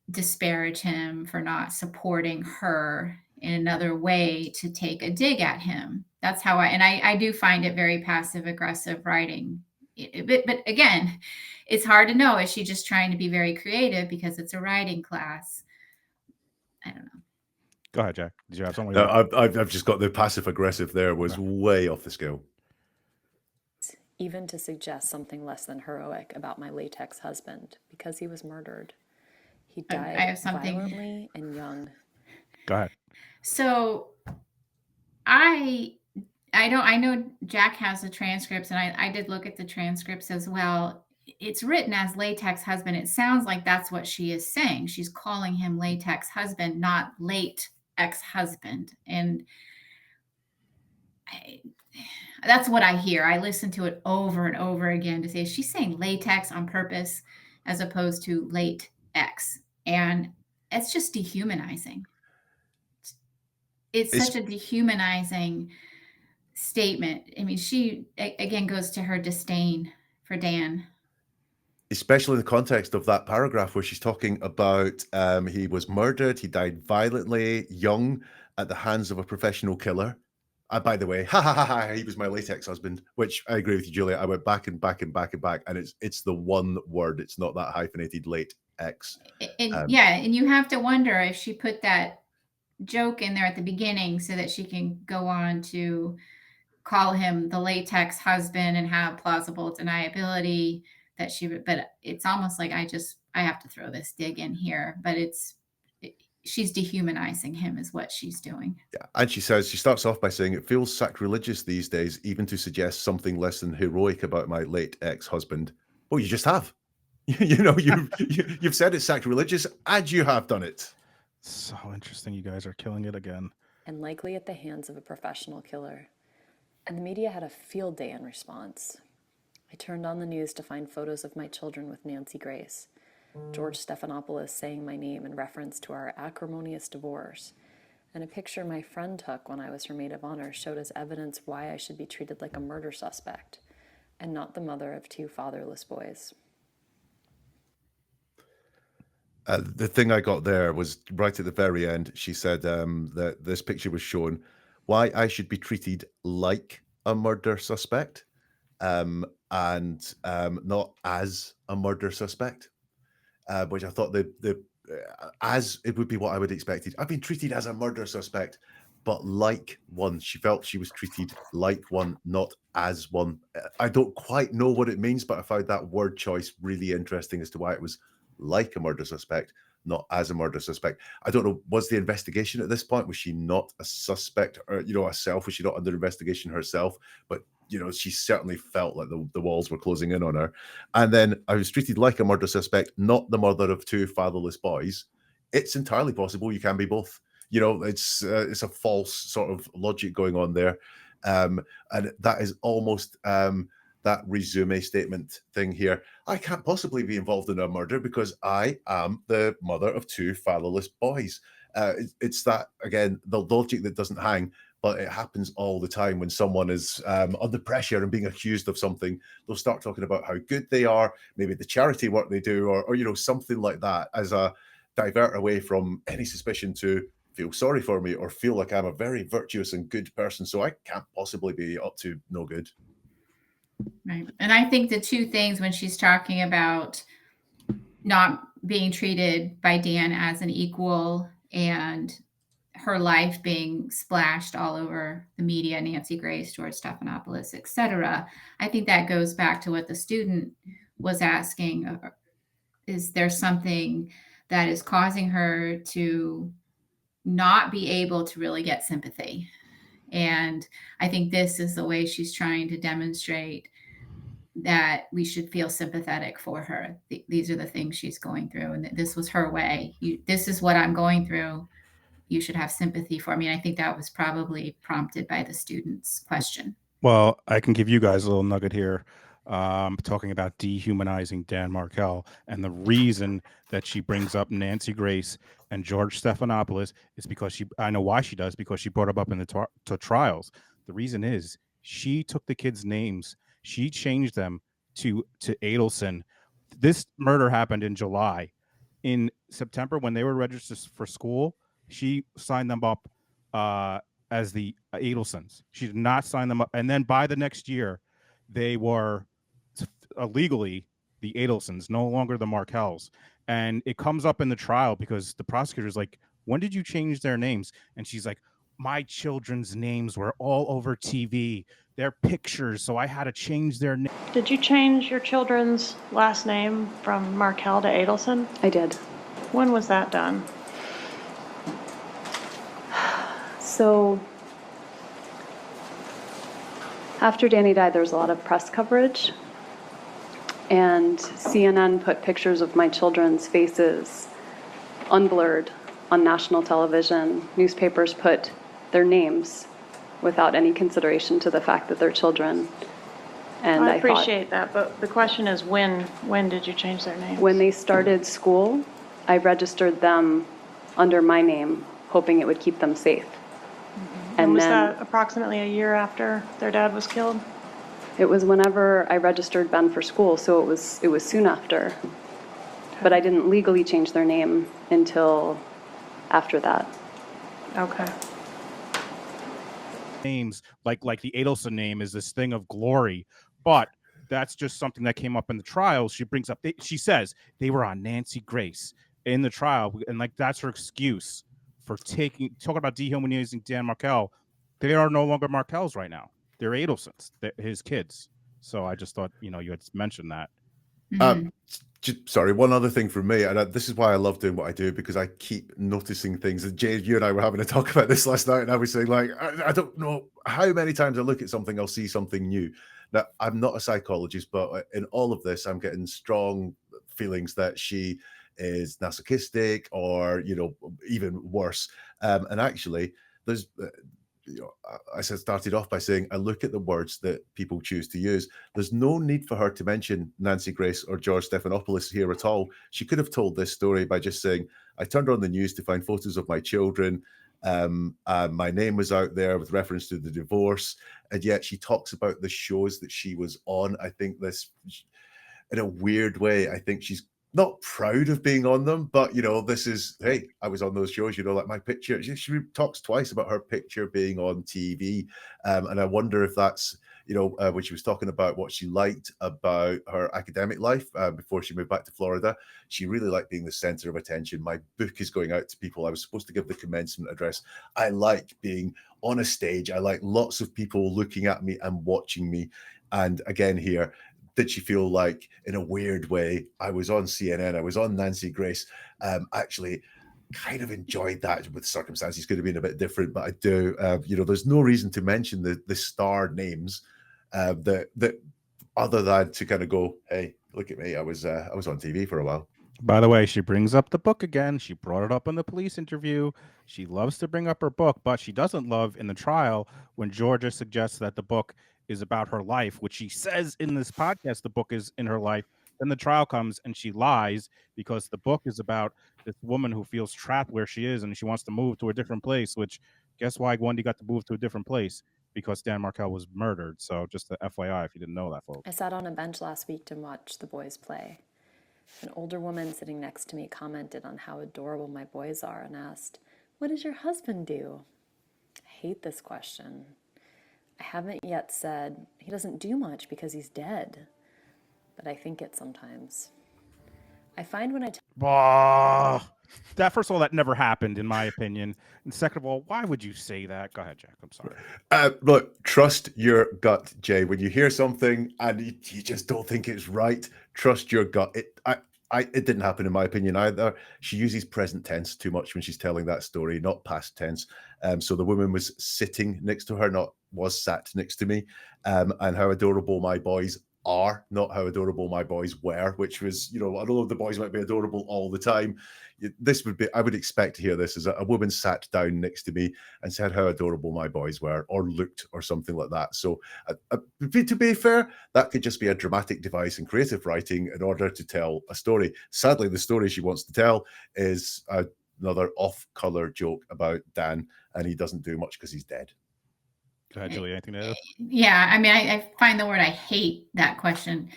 disparage him for not supporting her in another way to take a dig at him. That's how I do find it very passive aggressive writing. But again, it's hard to know. Is she just trying to be very creative because it's a writing class? I don't know. Go ahead, Jack. Did you have something? No, I've just got the passive aggressive there was way off the scale. Even to suggest something less than heroic about my latex husband because he was murdered. He died violently and young. Go ahead. So I know Jack has the transcripts, and I did look at the transcripts as well. It's written as latex husband. It sounds like that's what she is saying. She's calling him latex husband, not late ex-husband. And that's what I hear. I listen to it over and over again to say, she's saying latex on purpose as opposed to late ex. And it's just dehumanizing. It's such a dehumanizing statement. I mean, she, again, goes to her disdain for Dan. Especially in the context of that paragraph where she's talking about he was murdered, he died violently, young, at the hands of a professional killer. By the way, he was my latex husband, which I agree with you, Julia. I went back and back and back and back, and it's the one word. It's not that hyphenated late X. And you have to wonder if she put that joke in there at the beginning so that she can go on to call him the latex husband and have plausible deniability that she would. But it's almost like I have to throw this dig in here. But she's dehumanizing him is what she's doing. Yeah, and she starts off by saying, it feels sacrilegious these days even to suggest something less than heroic about my late ex-husband. Well, you just have. You've said it's sacrilegious, and you have done it. So interesting. You guys are killing it again. And likely at the hands of a professional killer. And the media had a field day in response. I turned on the news to find photos of my children with Nancy Grace. George Stephanopoulos saying my name in reference to our acrimonious divorce, and a picture my friend took when I was her maid of honor showed as evidence why I should be treated like a murder suspect and not the mother of two fatherless boys. The thing I got there was right at the very end. She said that this picture was shown why I should be treated like a murder suspect and not as a murder suspect. Which I thought as it would be what I would expected. I've been treated as a murder suspect, but like one. She felt she was treated like one, not as one. I don't quite know what it means, but I found that word choice really interesting as to why it was like a murder suspect, not as a murder suspect. I don't know, was the investigation at this point, was she not a suspect or, herself? Was she not under investigation herself? But she certainly felt like the walls were closing in on her. And then I was treated like a murder suspect, not the mother of two fatherless boys. It's entirely possible you can be both. It's a false sort of logic going on there. And that is almost that resume statement thing here. I can't possibly be involved in a murder because I am the mother of 2 fatherless boys. It's that, again, the logic that doesn't hang, but it happens all the time when someone is under pressure and being accused of something. They'll start talking about how good they are, maybe the charity work they do, or you know, something like that, as a divert away from any suspicion to feel sorry for me or feel like I'm a very virtuous and good person, so I can't possibly be up to no good. Right. And I think the two things when she's talking about not being treated by Dan as an equal and her life being splashed all over the media, Nancy Grace, George Stephanopoulos, etc. I think that goes back to what the student was asking. Is there something that is causing her to not be able to really get sympathy? And I think this is the way she's trying to demonstrate that we should feel sympathetic for her. These are the things she's going through, and this was her way. This is what I'm going through. You should have sympathy for me. And I think that was probably prompted by the student's question. Well, I can give you guys a little nugget here, talking about dehumanizing Dan Markel, and the reason that she brings up Nancy Grace and George Stephanopoulos is because I know why she does, because she brought them up in the trials. The reason is she took the kids' names, she changed them to Adelson. This murder happened in July. In September, when they were registered for school, she signed them up as the Adelsons. She did not sign them up. And then by the next year, they were legally the Adelsons, no longer the Markels. And it comes up in the trial because the prosecutor's like, when did you change their names? And she's like, my children's names were all over TV. Their pictures, so I had to change their name. Did you change your children's last name from Markel to Adelson? I did. When was that done? So after Danny died, there was a lot of press coverage, and CNN put pictures of my children's faces unblurred on national television. Newspapers put their names without any consideration to the fact that they're children. And I appreciate that, but the question is when did you change their names? When they started school, I registered them under my name, hoping it would keep them safe. And was that approximately a year after their dad was killed? It was whenever I registered Ben for school, so it was soon after. Okay. But I didn't legally change their name until after that. Okay. Names like the Adelson name is this thing of glory, but that's just something that came up in the trial. She brings up, she says they were on Nancy Grace in the trial, and like that's her excuse for talking about dehumanizing Dan Markel. They are no longer Markels right now. They're Adelsons, his kids. So I just thought, you had mentioned that. Sorry, one other thing from me, and this is why I love doing what I do, because I keep noticing things. And Jade, you and I were having a talk about this last night, and I was saying, like, I don't know how many times I look at something, I'll see something new. Now, I'm not a psychologist, but in all of this, I'm getting strong feelings that she is masochistic, or even worse. And actually, there's. I started off by saying I look at the words that people choose to use. There's no need for her to mention Nancy Grace or George Stephanopoulos here at all. She could have told this story by just saying, I turned on the news to find photos of my children. My name was out there with reference to the divorce. And yet she talks about the shows that she was on. I think this, in a weird way, I think she's not proud of being on them, but this is, hey, I was on those shows, like my picture. She talks twice about her picture being on TV. And I wonder if that's, when she was talking about what she liked about her academic life before she moved back to Florida, she really liked being the center of attention. My book is going out to people. I was supposed to give the commencement address. I like being on a stage. I like lots of people looking at me and watching me. And again, here, did she feel like, in a weird way, I was on CNN, I was on Nancy Grace? Actually, kind of enjoyed that, with circumstances could have been a bit different, but I do. There's no reason to mention the star names that other than to kind of go, hey, look at me, I was on TV for a while. By the way, she brings up the book again. She brought it up in the police interview. She loves to bring up her book, but she doesn't love in the trial when Georgia suggests that the book is about her life, which she says in this podcast the book is in her life. Then the trial comes and she lies because the book is about this woman who feels trapped where she is and she wants to move to a different place, which guess why Wendi got to move to a different place? Because Dan Markel was murdered. So just the FYI if you didn't know that, folks. I sat on a bench last week to watch the boys play. An older woman sitting next to me commented on how adorable my boys are and asked, "What does your husband do?" I hate this question. I haven't yet said, "He doesn't do much because he's dead," but I think it sometimes. I find when That first of all, that never happened in my opinion. And second of all, why would you say that? Go ahead, Jack. I'm sorry. Look, trust your gut, Jay. When you hear something and you just don't think it's right, trust your gut. It didn't happen in my opinion either. She uses present tense too much when she's telling that story, not past tense. So the woman was sitting next to her, not was sat next to me. And how adorable my boys are, not how adorable my boys were, which was, I don't know if the boys might be adorable all the time. This would be, I would expect to hear this as a woman sat down next to me and said how adorable my boys were or looked or something like that. So to be fair, that could just be a dramatic device in creative writing in order to tell a story. Sadly, the story she wants to tell is another off-color joke about Dan, and he doesn't do much because he's dead. Go ahead, Julia. Anything to add? Yeah, I mean, I find the word I hate that question.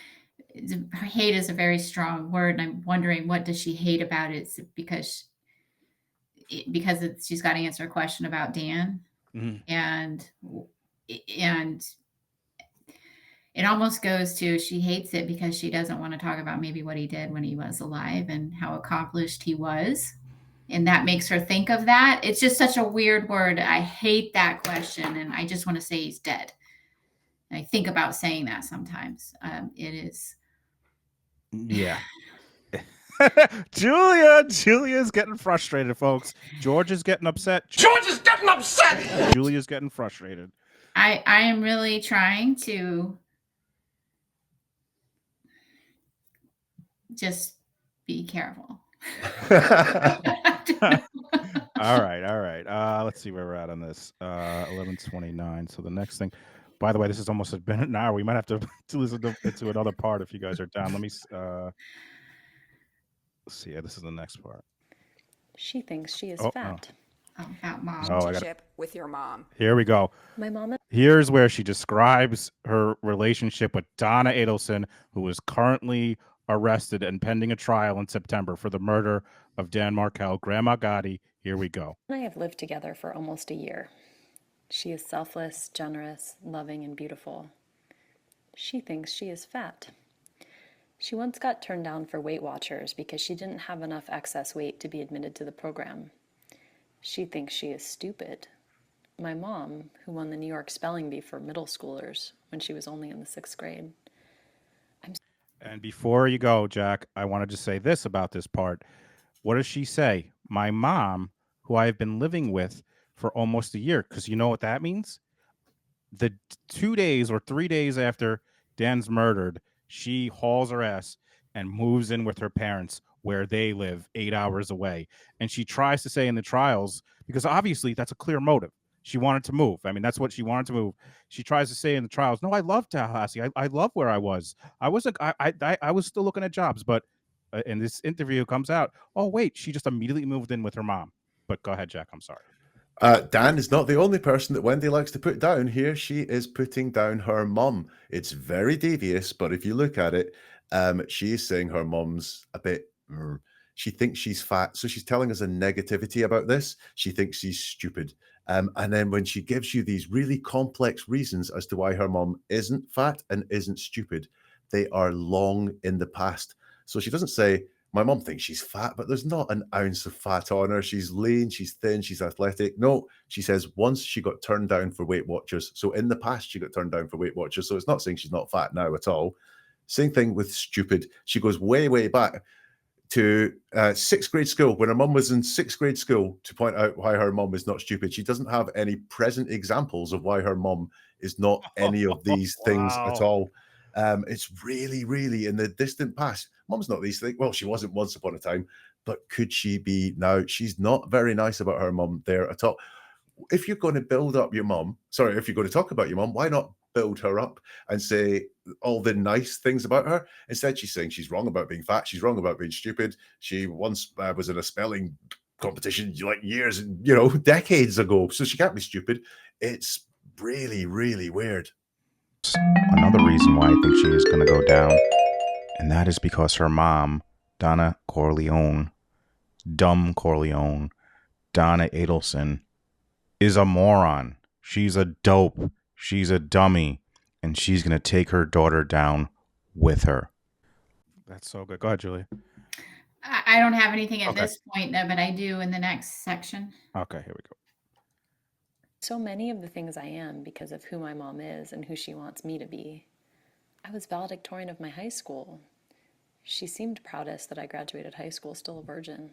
Hate is a very strong word, and I'm wondering what does she hate about it? Is it because she's got to answer a question about Dan, and it almost goes to she hates it because she doesn't want to talk about maybe what he did when he was alive and how accomplished he was. And that makes her think of that. It's just such a weird word. I hate that question. And I just want to say he's dead. And I think about saying that sometimes. It is. Yeah. Julia's getting frustrated, folks. George is getting upset. Julia's getting frustrated. I am really trying to just be careful. All right. Let's see where we're at on this. 11:29. So the next thing, by the way, this has almost been an hour. We might have to listen to another part if you guys are down. Let me let's see. This is the next part. She thinks she is fat. About mom. Relationship with your mom. Here we go. My mom. Here's where she describes her relationship with Donna Adelson, who is currently arrested and pending a trial in September for the murder of Dan Markel. Grandma Gotti, here we go. I have lived together for almost a year. She is selfless, generous, loving, and beautiful. She thinks she is fat. She once got turned down for Weight Watchers because she didn't have enough excess weight to be admitted to the program. She thinks she is stupid. My mom, who won the New York Spelling Bee for middle schoolers when she was only in the 6th grade. And before you go, Jack, I wanted to say this about this part. What does she say? My mom, who I have been living with for almost a year, because you know what that means? The 2 days or 3 days after Dan's murdered, she hauls her ass and moves in with her parents where they live 8 hours away. And she tries to say in the trials, because obviously that's a clear motive. She wanted to move. I mean, that's what she wanted to move. She tries to say in the trials, no, I love Tallahassee. I love where I was. I was still looking at jobs, but in this interview comes out, oh, wait, she just immediately moved in with her mom. But go ahead, Jack. I'm sorry. Dan is not the only person that Wendi likes to put down here. She is putting down her mum. It's very devious, but if you look at it, she is saying her mum's a bit... She thinks she's fat, so she's telling us a negativity about this. She thinks she's stupid. And then when she gives you these really complex reasons as to why her mum isn't fat and isn't stupid, they are long in the past. So she doesn't say, my mum thinks she's fat, but there's not an ounce of fat on her. She's lean, she's thin, she's athletic. No, she says once she got turned down for Weight Watchers. So in the past, she got turned down for Weight Watchers. So it's not saying she's not fat now at all. Same thing with stupid. She goes way, way back to 6th grade school, when her mum was in 6th grade school, to point out why her mum is not stupid. She doesn't have any present examples of why her mum is not any of these things at all. It's really, really in the distant past. Mom's not these things. Well, she wasn't once upon a time, but could she be now? She's not very nice about her mom there at all. If you're going to build up your mom, sorry, if you're going to talk about your mom, why not build her up and say all the nice things about her? Instead, she's saying she's wrong about being fat. She's wrong about being stupid. She once was in a spelling competition like years, decades ago. So she can't be stupid. It's really, really weird. Another reason why I think she is going to go down, and that is because her mom, Donna Corleone, Donna Adelson, is a moron. She's a dope. She's a dummy. And she's going to take her daughter down with her. That's so good. Go ahead, Julia. I don't have anything at Okay. this point, but I do in the next section. Okay, here we go. So many of the things I am because of who my mom is and who she wants me to be. I was valedictorian of my high school. She seemed proudest that I graduated high school still a virgin.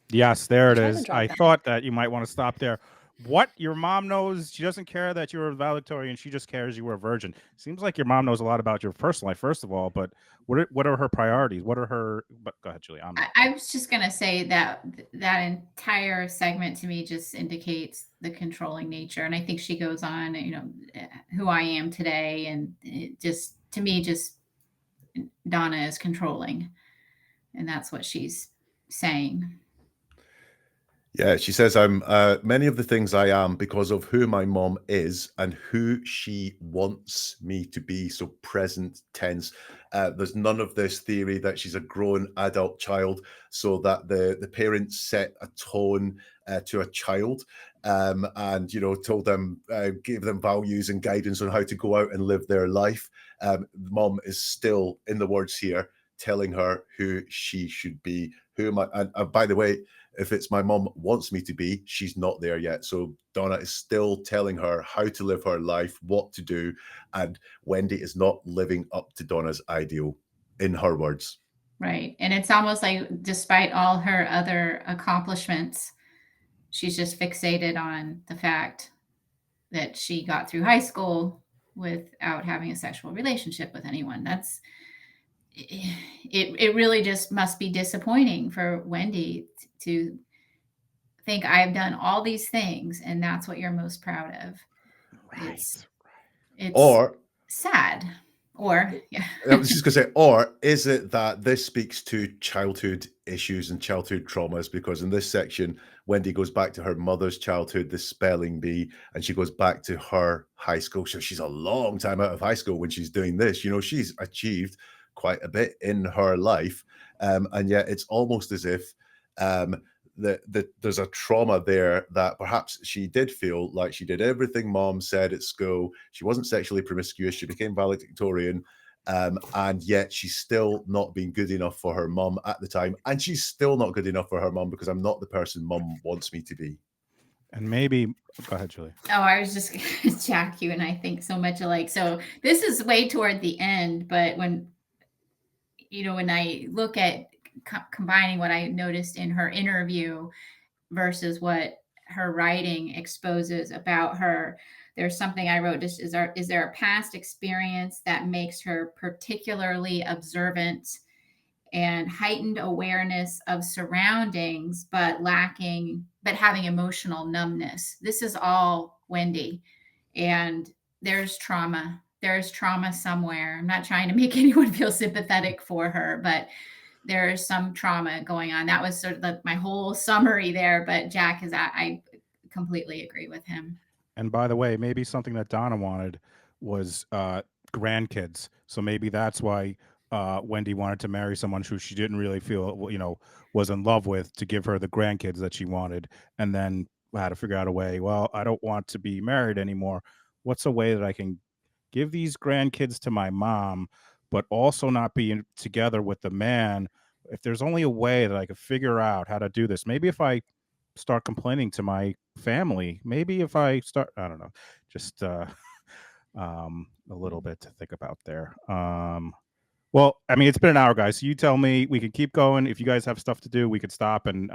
Yes, there it Try to is. drop I that. thought that you might want to stop there. What? Your mom knows she doesn't care that you're a valedictorian. She just cares you were a virgin. Seems like your mom knows a lot about your personal life, first of all, but what are her priorities? What are her... But go ahead, Julia. I was just going to say that that entire segment to me just indicates the controlling nature. And I think she goes on, who I am today. And it just, to me, just Donna is controlling. And that's what she's saying. Yeah, she says, I'm many of the things I am because of who my mom is and who she wants me to be. So present tense. There's none of this theory that she's a grown adult child, so that the parents set a tone to a child and, told them, gave them values and guidance on how to go out and live their life. Mom is still, in the words here, telling her who she should be. And by the way, if it's my mom wants me to be, she's not there yet. So Donna is still telling her how to live her life, what to do. And Wendi is not living up to Donna's ideal, in her words. Right. And it's almost like despite all her other accomplishments, she's just fixated on the fact that she got through high school without having a sexual relationship with anyone. It really just must be disappointing for Wendi to think I've done all these things and that's what you're most proud of. Right. It's Or sad. Or, yeah. I was just going to say, or is it that this speaks to childhood issues and childhood traumas? Because in this section, Wendi goes back to her mother's childhood, the spelling bee, and she goes back to her high school. So she's a long time out of high school when she's doing this. She's achieved quite a bit in her life. And yet it's almost as if there's a trauma there that perhaps she did feel like she did everything mom said at school. She wasn't sexually promiscuous. She became valedictorian. And yet she's still not being good enough for her mom at the time. And she's still not good enough for her mom because I'm not the person mom wants me to be. And maybe, go ahead, Julie. Oh, I was just going to Jack, you and I think so much alike. So this is way toward the end, but when I look at combining what I noticed in her interview versus what her writing exposes about her, there's something I wrote. Is there a past experience that makes her particularly observant and heightened awareness of surroundings, but having emotional numbness? This is all Wendi, and there's trauma. There's trauma somewhere. I'm not trying to make anyone feel sympathetic for her, but there's some trauma going on. That was sort of my whole summary there. But Jack I completely agree with him. And by the way, maybe something that Donna wanted was grandkids. So maybe that's why Wendi wanted to marry someone who she didn't really feel, was in love with, to give her the grandkids that she wanted, and then had to figure out a way. Well, I don't want to be married anymore. What's a way that I can give these grandkids to my mom, but also not be together with the man? If there's only a way that I could figure out how to do this, maybe if I start complaining to my family, maybe if I start, I don't know, just a little bit to think about there. Well, I mean, it's been an hour, guys. So you tell me. We could keep going. If you guys have stuff to do, we could stop and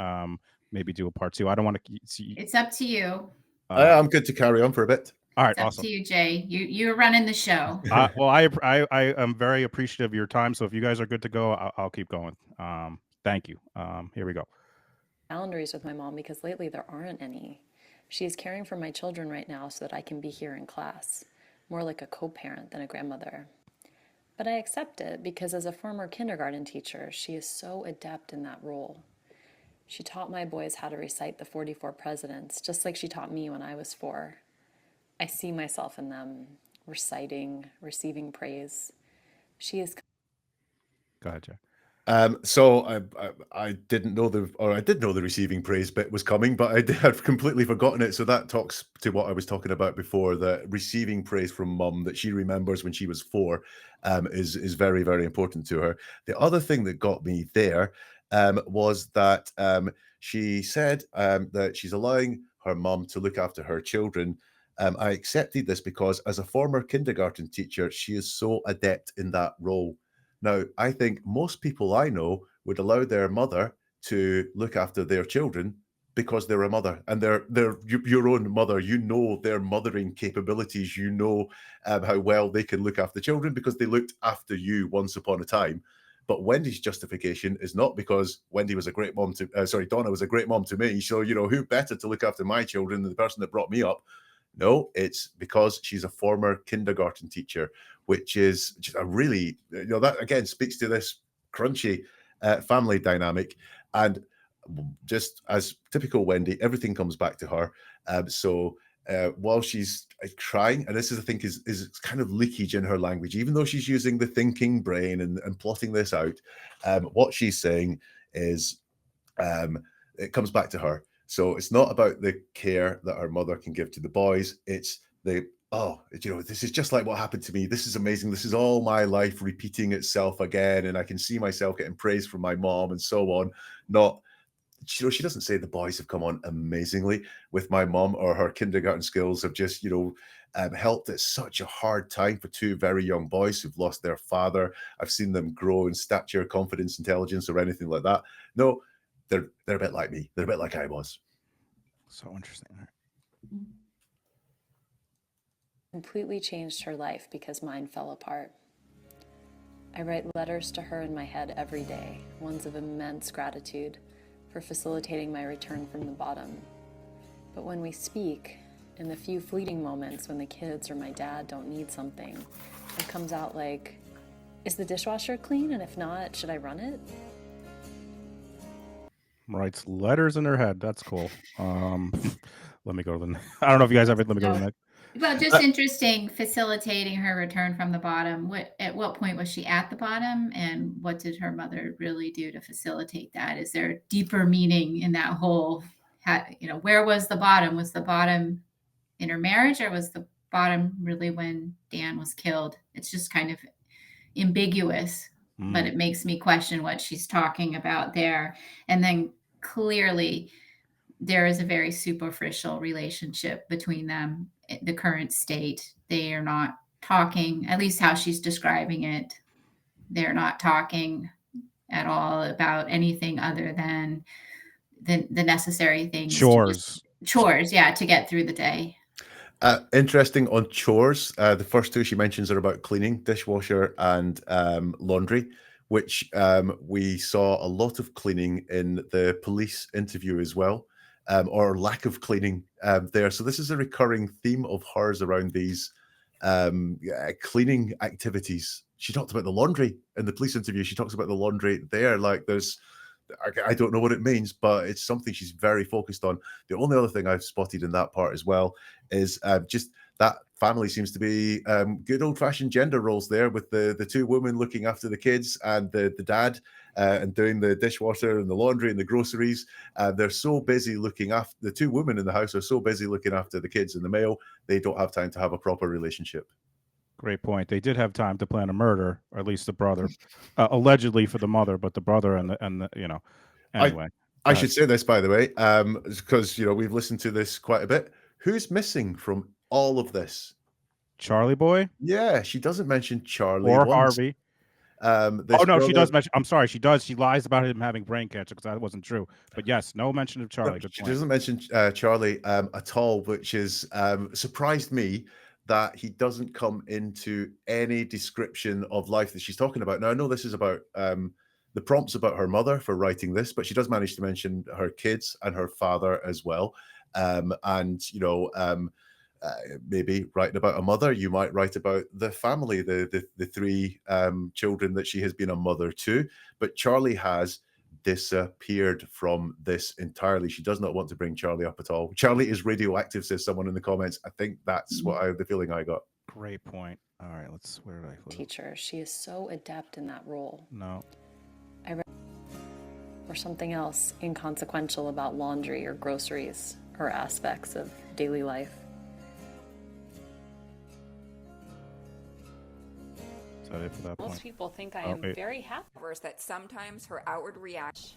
maybe do a part 2. I don't want to see. It's up to you. I'm good to carry on for a bit. All right, It's up awesome. to you, Jay. You're running the show. Well, I am very appreciative of your time. So if you guys are good to go, I'll keep going. Thank you. Here we go. Boundaries with my mom because lately there aren't any. She is caring for my children right now so that I can be here in class, more like a co-parent than a grandmother. But I accept it because as a former kindergarten teacher, she is so adept in that role. She taught my boys how to recite the 44 presidents, just like she taught me when I was 4. I see myself in them, reciting, receiving praise. She is... Go ahead, Jack. So I didn't know I did know the receiving praise bit was coming, but I'd completely forgotten it. So that talks to what I was talking about before, the receiving praise from mum that she remembers when she was 4 is very, very important to her. The other thing that got me there was that she said that she's allowing her mum to look after her children. I accepted this because as a former kindergarten teacher, she is so adept in that role. Now, I think most people I know would allow their mother to look after their children because they're a mother and they're your own mother. You know their mothering capabilities. You know how well they can look after children because they looked after you once upon a time. But Wendy's justification is not because Wendi was a great mom to, Donna was a great mom to me. So, who better to look after my children than the person that brought me up? No, it's because she's a former kindergarten teacher, which is just a really, that again speaks to this crunchy family dynamic. And just as typical Wendi, everything comes back to her. So while she's trying, and this is, I think, is kind of leakage in her language, even though she's using the thinking brain and plotting this out, what she's saying is it comes back to her. So it's not about the care that her mother can give to the boys. It's this is just like what happened to me. This is amazing. This is all my life repeating itself again. And I can see myself getting praise from my mom and so on. Not, she doesn't say the boys have come on amazingly with my mom, or her kindergarten skills have just, helped at such a hard time for 2 very young boys who've lost their father. I've seen them grow in stature, confidence, intelligence, or anything like that. No, they're a bit like me. They're a bit like I was. So interesting. completely changed her life because mine fell apart. I write letters to her in my head every day, ones of immense gratitude for facilitating my return from the bottom. But when we speak, in the few fleeting moments when the kids or my dad don't need something, it comes out like, is the dishwasher clean? And if not, should I run it? Writes letters in her head. That's cool. Let me go to the. I don't know if you guys have it. Let me go to the next. Well, just interesting, facilitating her return from the bottom. At what point was she at the bottom, and what did her mother really do to facilitate that? Is there a deeper meaning in that whole? Where was the bottom? Was the bottom in her marriage, or was the bottom really when Dan was killed? It's just kind of ambiguous, but it makes me question what she's talking about there. And then clearly, there is a very superficial relationship between them. The current state, they are not talking, at least how she's describing it. They're not talking at all about anything other than the necessary things. Chores, to get through the day. Interesting on chores. The first two she mentions are about cleaning, dishwasher and laundry, which we saw a lot of cleaning in the police interview as well. Or lack of cleaning there. So this is a recurring theme of hers around these cleaning activities. She talked about the laundry in the police interview. She talks about the laundry there. Like I don't know what it means, but it's something she's very focused on. The only other thing I've spotted in that part as well is just that family seems to be good old-fashioned gender roles there, with the two women looking after the kids and the dad and doing the dishwasher and the laundry and the groceries. They're so busy looking after, the two women in the house are so busy looking after the kids and the male, they don't have time to have a proper relationship. Great point. They did have time to plan a murder, or at least the brother, allegedly for the mother, but the brother and the anyway. I should say this, by the way, because we've listened to this quite a bit. Who's missing from all of this? Charlie boy? Yeah, she doesn't mention Charlie or once. Harvey. Oh no, she does mention. I'm sorry, she does. She lies about him having brain cancer because that wasn't true. But yes, no mention of Charlie. No, she doesn't mention Charlie at all, which is surprised me that he doesn't come into any description of life that she's talking about. Now I know this is about the prompts about her mother for writing this, but she does manage to mention her kids and her father as well. And you know, maybe writing about a mother, you might write about the family, the three children that she has been a mother to. But Charlie has disappeared from this entirely. She does not want to bring Charlie up at all. Charlie is radioactive, says someone in the comments. I think that's the feeling I got. Great point. All right, where did I flip? Teacher, she is so adept in that role. No. I read or something else inconsequential about laundry or groceries or aspects of daily life. Is that it for that point? Most people think I am very happy. That sometimes her outward reaction.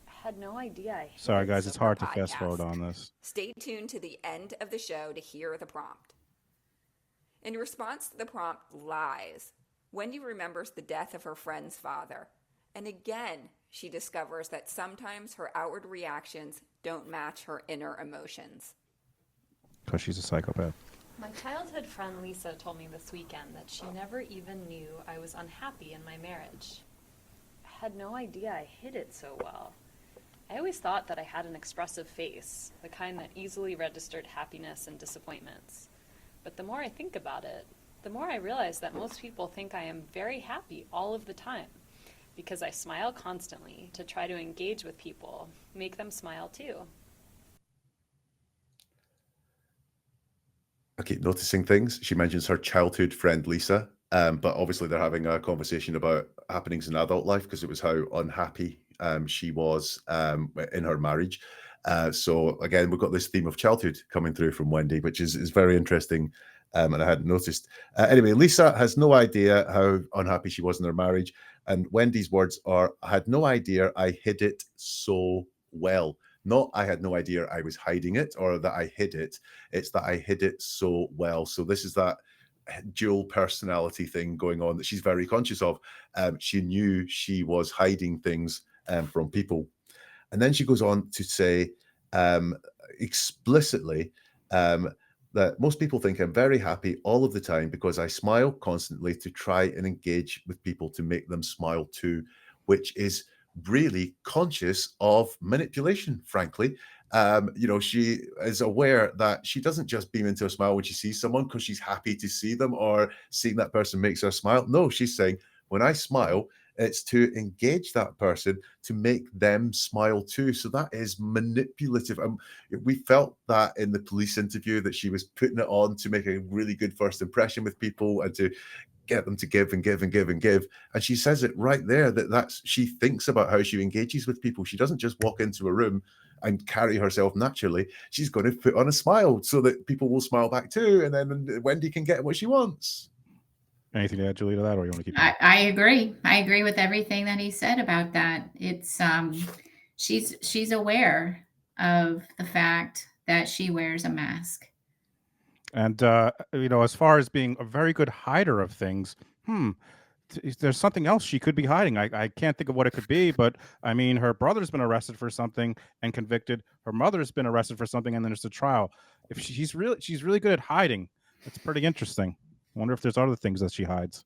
I had no idea. I Sorry, guys, it's hard to fast forward on this. Stay tuned to the end of the show to hear the prompt. In response to the prompt, lies, Wendi remembers the death of her friend's father. And again, she discovers that sometimes her outward reactions don't match her inner emotions. Because she's a psychopath. My childhood friend Lisa told me this weekend that she never even knew I was unhappy in my marriage. I had no idea I hid it so well. I always thought that I had an expressive face, the kind that easily registered happiness and disappointments. But the more I think about it, the more I realize that most people think I am very happy all of the time, because I smile constantly to try to engage with people, make them smile too. I keep noticing things. She mentions her childhood friend Lisa, but obviously they're having a conversation about happenings in adult life because it was how unhappy she was in her marriage. So again, we've got this theme of childhood coming through from Wendi, which is very interesting, and I hadn't noticed. Anyway, Lisa has no idea how unhappy she was in her marriage, and Wendy's words are, "I had no idea I hid it so well." Not I had no idea I was hiding it or that I hid it. It's that I hid it so well. So this is that dual personality thing going on that she's very conscious of. She knew she was hiding things from people. And then she goes on to say explicitly that most people think I'm very happy all of the time because I smile constantly to try and engage with people to make them smile too, which is really conscious of manipulation, frankly. You know, she is aware that she doesn't just beam into a smile when she sees someone because she's happy to see them or seeing that person makes her smile. No, she's saying, when I smile, it's to engage that person to make them smile too. So that is manipulative. We felt that in the police interview, that she was putting it on to make a really good first impression with people and to get them to give and give and give and give. And she says it right there that's she thinks about how she engages with people. She doesn't just walk into a room and carry herself naturally. She's going to put on a smile so that people will smile back too. And then Wendi can get what she wants. Anything to add, Julia, to that, or you want to keep? I agree. I agree with everything that he said about that. It's she's aware of the fact that she wears a mask. And you know, as far as being a very good hider of things, there's something else she could be hiding. I can't think of what it could be, but I mean, her brother's been arrested for something and convicted. Her mother's been arrested for something, and then there's a trial. If she's really good at hiding, it's pretty interesting. I wonder if there's other things that she hides.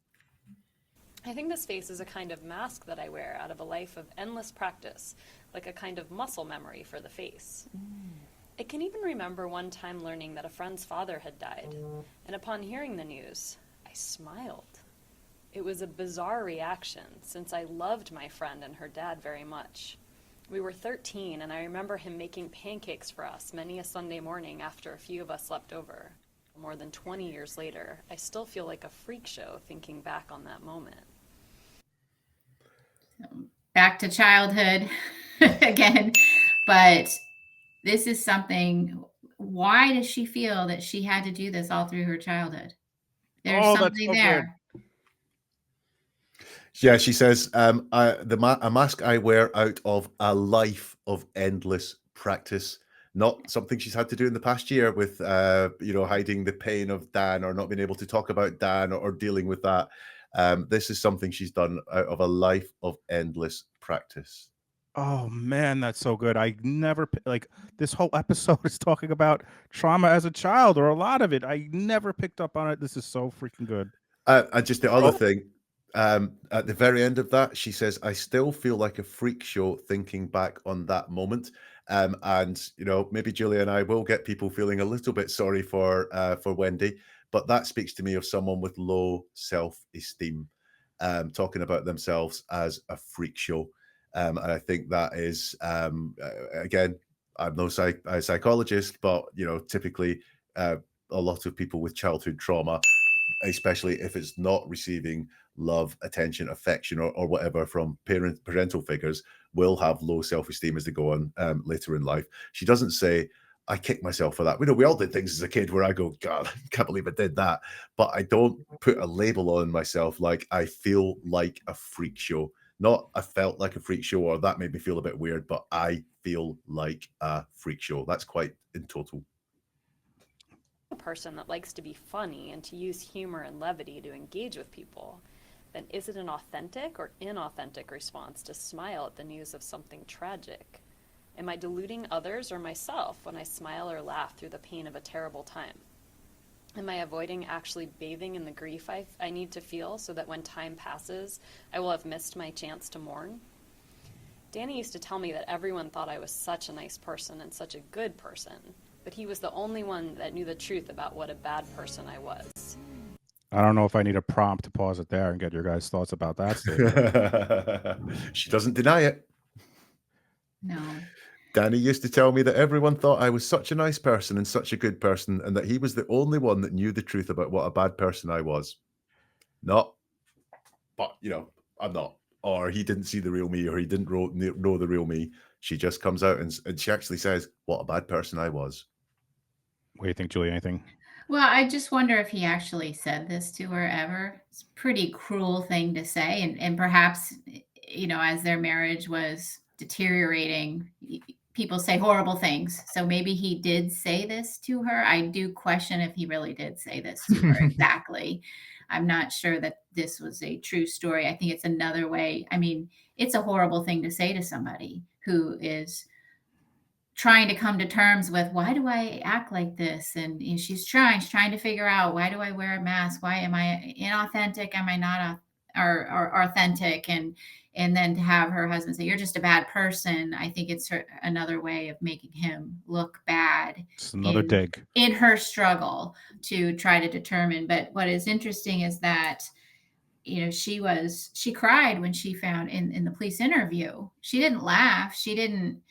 I think this face is a kind of mask that I wear out of a life of endless practice, like a kind of muscle memory for the face. I can even remember one time learning that a friend's father had died, and upon hearing the news, I smiled. It was a bizarre reaction, since I loved my friend and her dad very much. We were 13, and I remember him making pancakes for us many a Sunday morning after a few of us slept over. More than 20 years later, I still feel like a freak show thinking back on that moment. Back to childhood again, but this is something. Why does she feel that she had to do this all through her childhood? There's something there. Good. Yeah, she says, a mask I wear out of a life of endless practice. Not something she's had to do in the past year with, you know, hiding the pain of Dan or not being able to talk about Dan or dealing with that. This is something she's done out of a life of endless practice. Oh man, that's so good. I never like this whole episode is talking about trauma as a child, or a lot of it. I never picked up on it. This is so freaking good. And just the other thing, at the very end of that, she says, "I still feel like a freak show thinking back on that moment." And you know, maybe Julia and I will get people feeling a little bit sorry for Wendi, but that speaks to me of someone with low self-esteem, talking about themselves as a freak show. And I think that is, again, I'm no psychologist, but you know, typically, a lot of people with childhood trauma, especially if it's not receiving love, attention, affection, or whatever from parental figures, will have low self-esteem as they go on later in life. She doesn't say, I kick myself for that. We know we all did things as a kid where I go, God, I can't believe I did that. But I don't put a label on myself like I feel like a freak show. Not I felt like a freak show, or that made me feel a bit weird, but I feel like a freak show. That's quite in total. A person that likes to be funny and to use humor and levity to engage with people, then is it an authentic or inauthentic response to smile at the news of something tragic? Am I deluding others or myself when I smile or laugh through the pain of a terrible time? Am I avoiding actually bathing in the grief I need to feel so that when time passes, I will have missed my chance to mourn? Danny used to tell me that everyone thought I was such a nice person and such a good person, but he was the only one that knew the truth about what a bad person I was. I don't know if I need a prompt to pause it there and get your guys' thoughts about that statement. She doesn't deny it. No. Danny used to tell me that everyone thought I was such a nice person and such a good person, and that he was the only one that knew the truth about what a bad person I was. Not, but you know, I'm not. Or he didn't see the real me, or he didn't know the real me. She just comes out and she actually says, what a bad person I was. What do you think, Julia? Anything? Well, I just wonder if he actually said this to her ever. It's a pretty cruel thing to say. And perhaps, you know, as their marriage was deteriorating, people say horrible things. So maybe he did say this to her. I do question if he really did say this to her exactly. I'm not sure that this was a true story. I think it's another way. I mean, it's a horrible thing to say to somebody who is trying to come to terms with, why do I act like this? And you know, she's trying to figure out, why do I wear a mask? Why am I inauthentic? Am I not or authentic? And then to have her husband say, you're just a bad person. I think it's another way of making him look bad. It's another dig in her struggle to try to determine. But what is interesting is that, you know, she cried when she found in the police interview. She didn't laugh. She didn't.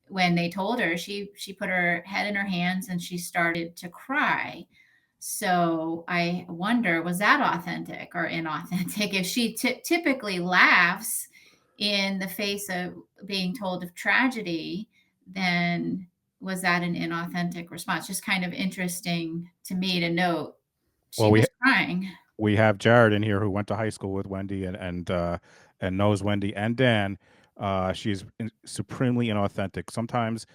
When they told her, she put her head in her hands and she started to cry. So I wonder, was that authentic or inauthentic? If she typically laughs in the face of being told of tragedy, then was that an inauthentic response? Just kind of interesting to me to note. She was crying. We have Jared in here who went to high school with Wendi and knows Wendi and Dan. She's supremely inauthentic. Sometimes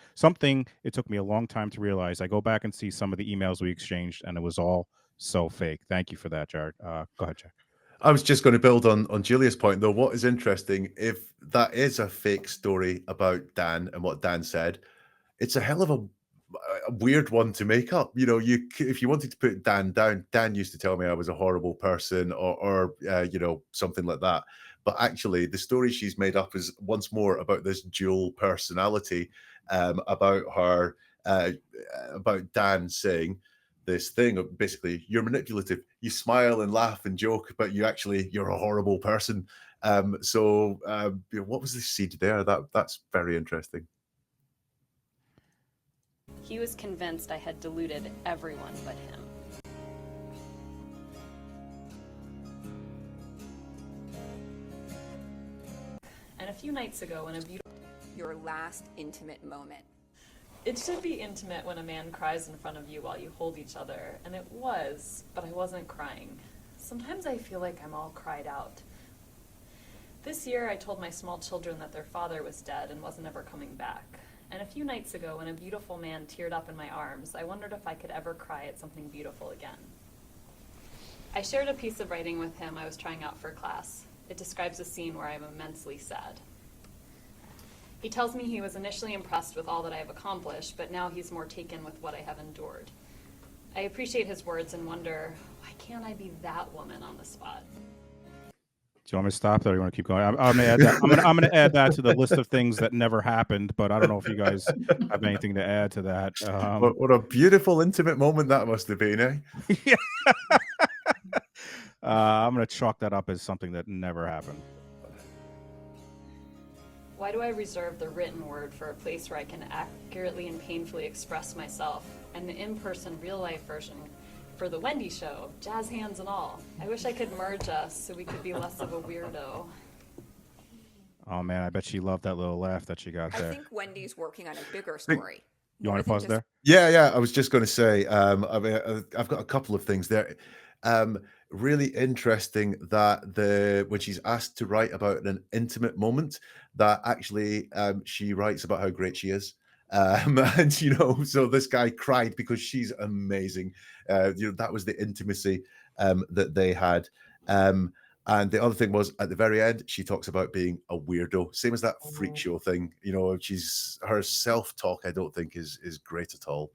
it took me a long time to realize. I go back and see some of the emails we exchanged, and it was all so fake. Thank you for that, Jared. Go ahead, Jared. I was just going to build on Julia's point, though. What is interesting, if that is a fake story about Dan and what Dan said, it's a hell of a weird one to make up. You know, if you wanted to put Dan down, Dan used to tell me I was a horrible person, or you know, something like that. But actually, the story she's made up is once more about this dual personality, about her, about Dan saying this thing of basically, you're manipulative. You smile and laugh and joke, but you're a horrible person. So you know, what was the seed there? That's very interesting. He was convinced I had deluded everyone but him. And a few nights ago, when your last intimate moment. It should be intimate when a man cries in front of you while you hold each other, and it was, but I wasn't crying. Sometimes I feel like I'm all cried out. This year, I told my small children that their father was dead and wasn't ever coming back. And a few nights ago, when a beautiful man teared up in my arms, I wondered if I could ever cry at something beautiful again. I shared a piece of writing with him I was trying out for class. It describes a scene where I'm immensely sad. He tells me he was initially impressed with all that I have accomplished, but now he's more taken with what I have endured. I appreciate his words and wonder, why can't I be that woman on the spot? Do you want me to stop there? Or you want to keep going? I'm gonna add that. I'm gonna add that to the list of things that never happened. But I don't know if you guys have anything to add to that. What a beautiful, intimate moment that must have been, eh? Yeah. I'm gonna chalk that up as something that never happened. Why do I reserve the written word for a place where I can accurately and painfully express myself, and the in-person, real-life version for the Wendi show, jazz hands and all? I wish I could merge us so we could be less of a weirdo. Oh man, I bet she loved that little laugh that she got there. I think Wendy's working on a bigger story. You want to pause there? Yeah. I was just going to say, I mean, I've got a couple of things there. Really interesting that when she's asked to write about an intimate moment, that actually she writes about how great she is. And so this guy cried because she's amazing. That was the intimacy that they had. And the other thing was at the very end, she talks about being a weirdo, same as that freak show thing. Her self-talk, I don't think is great at all.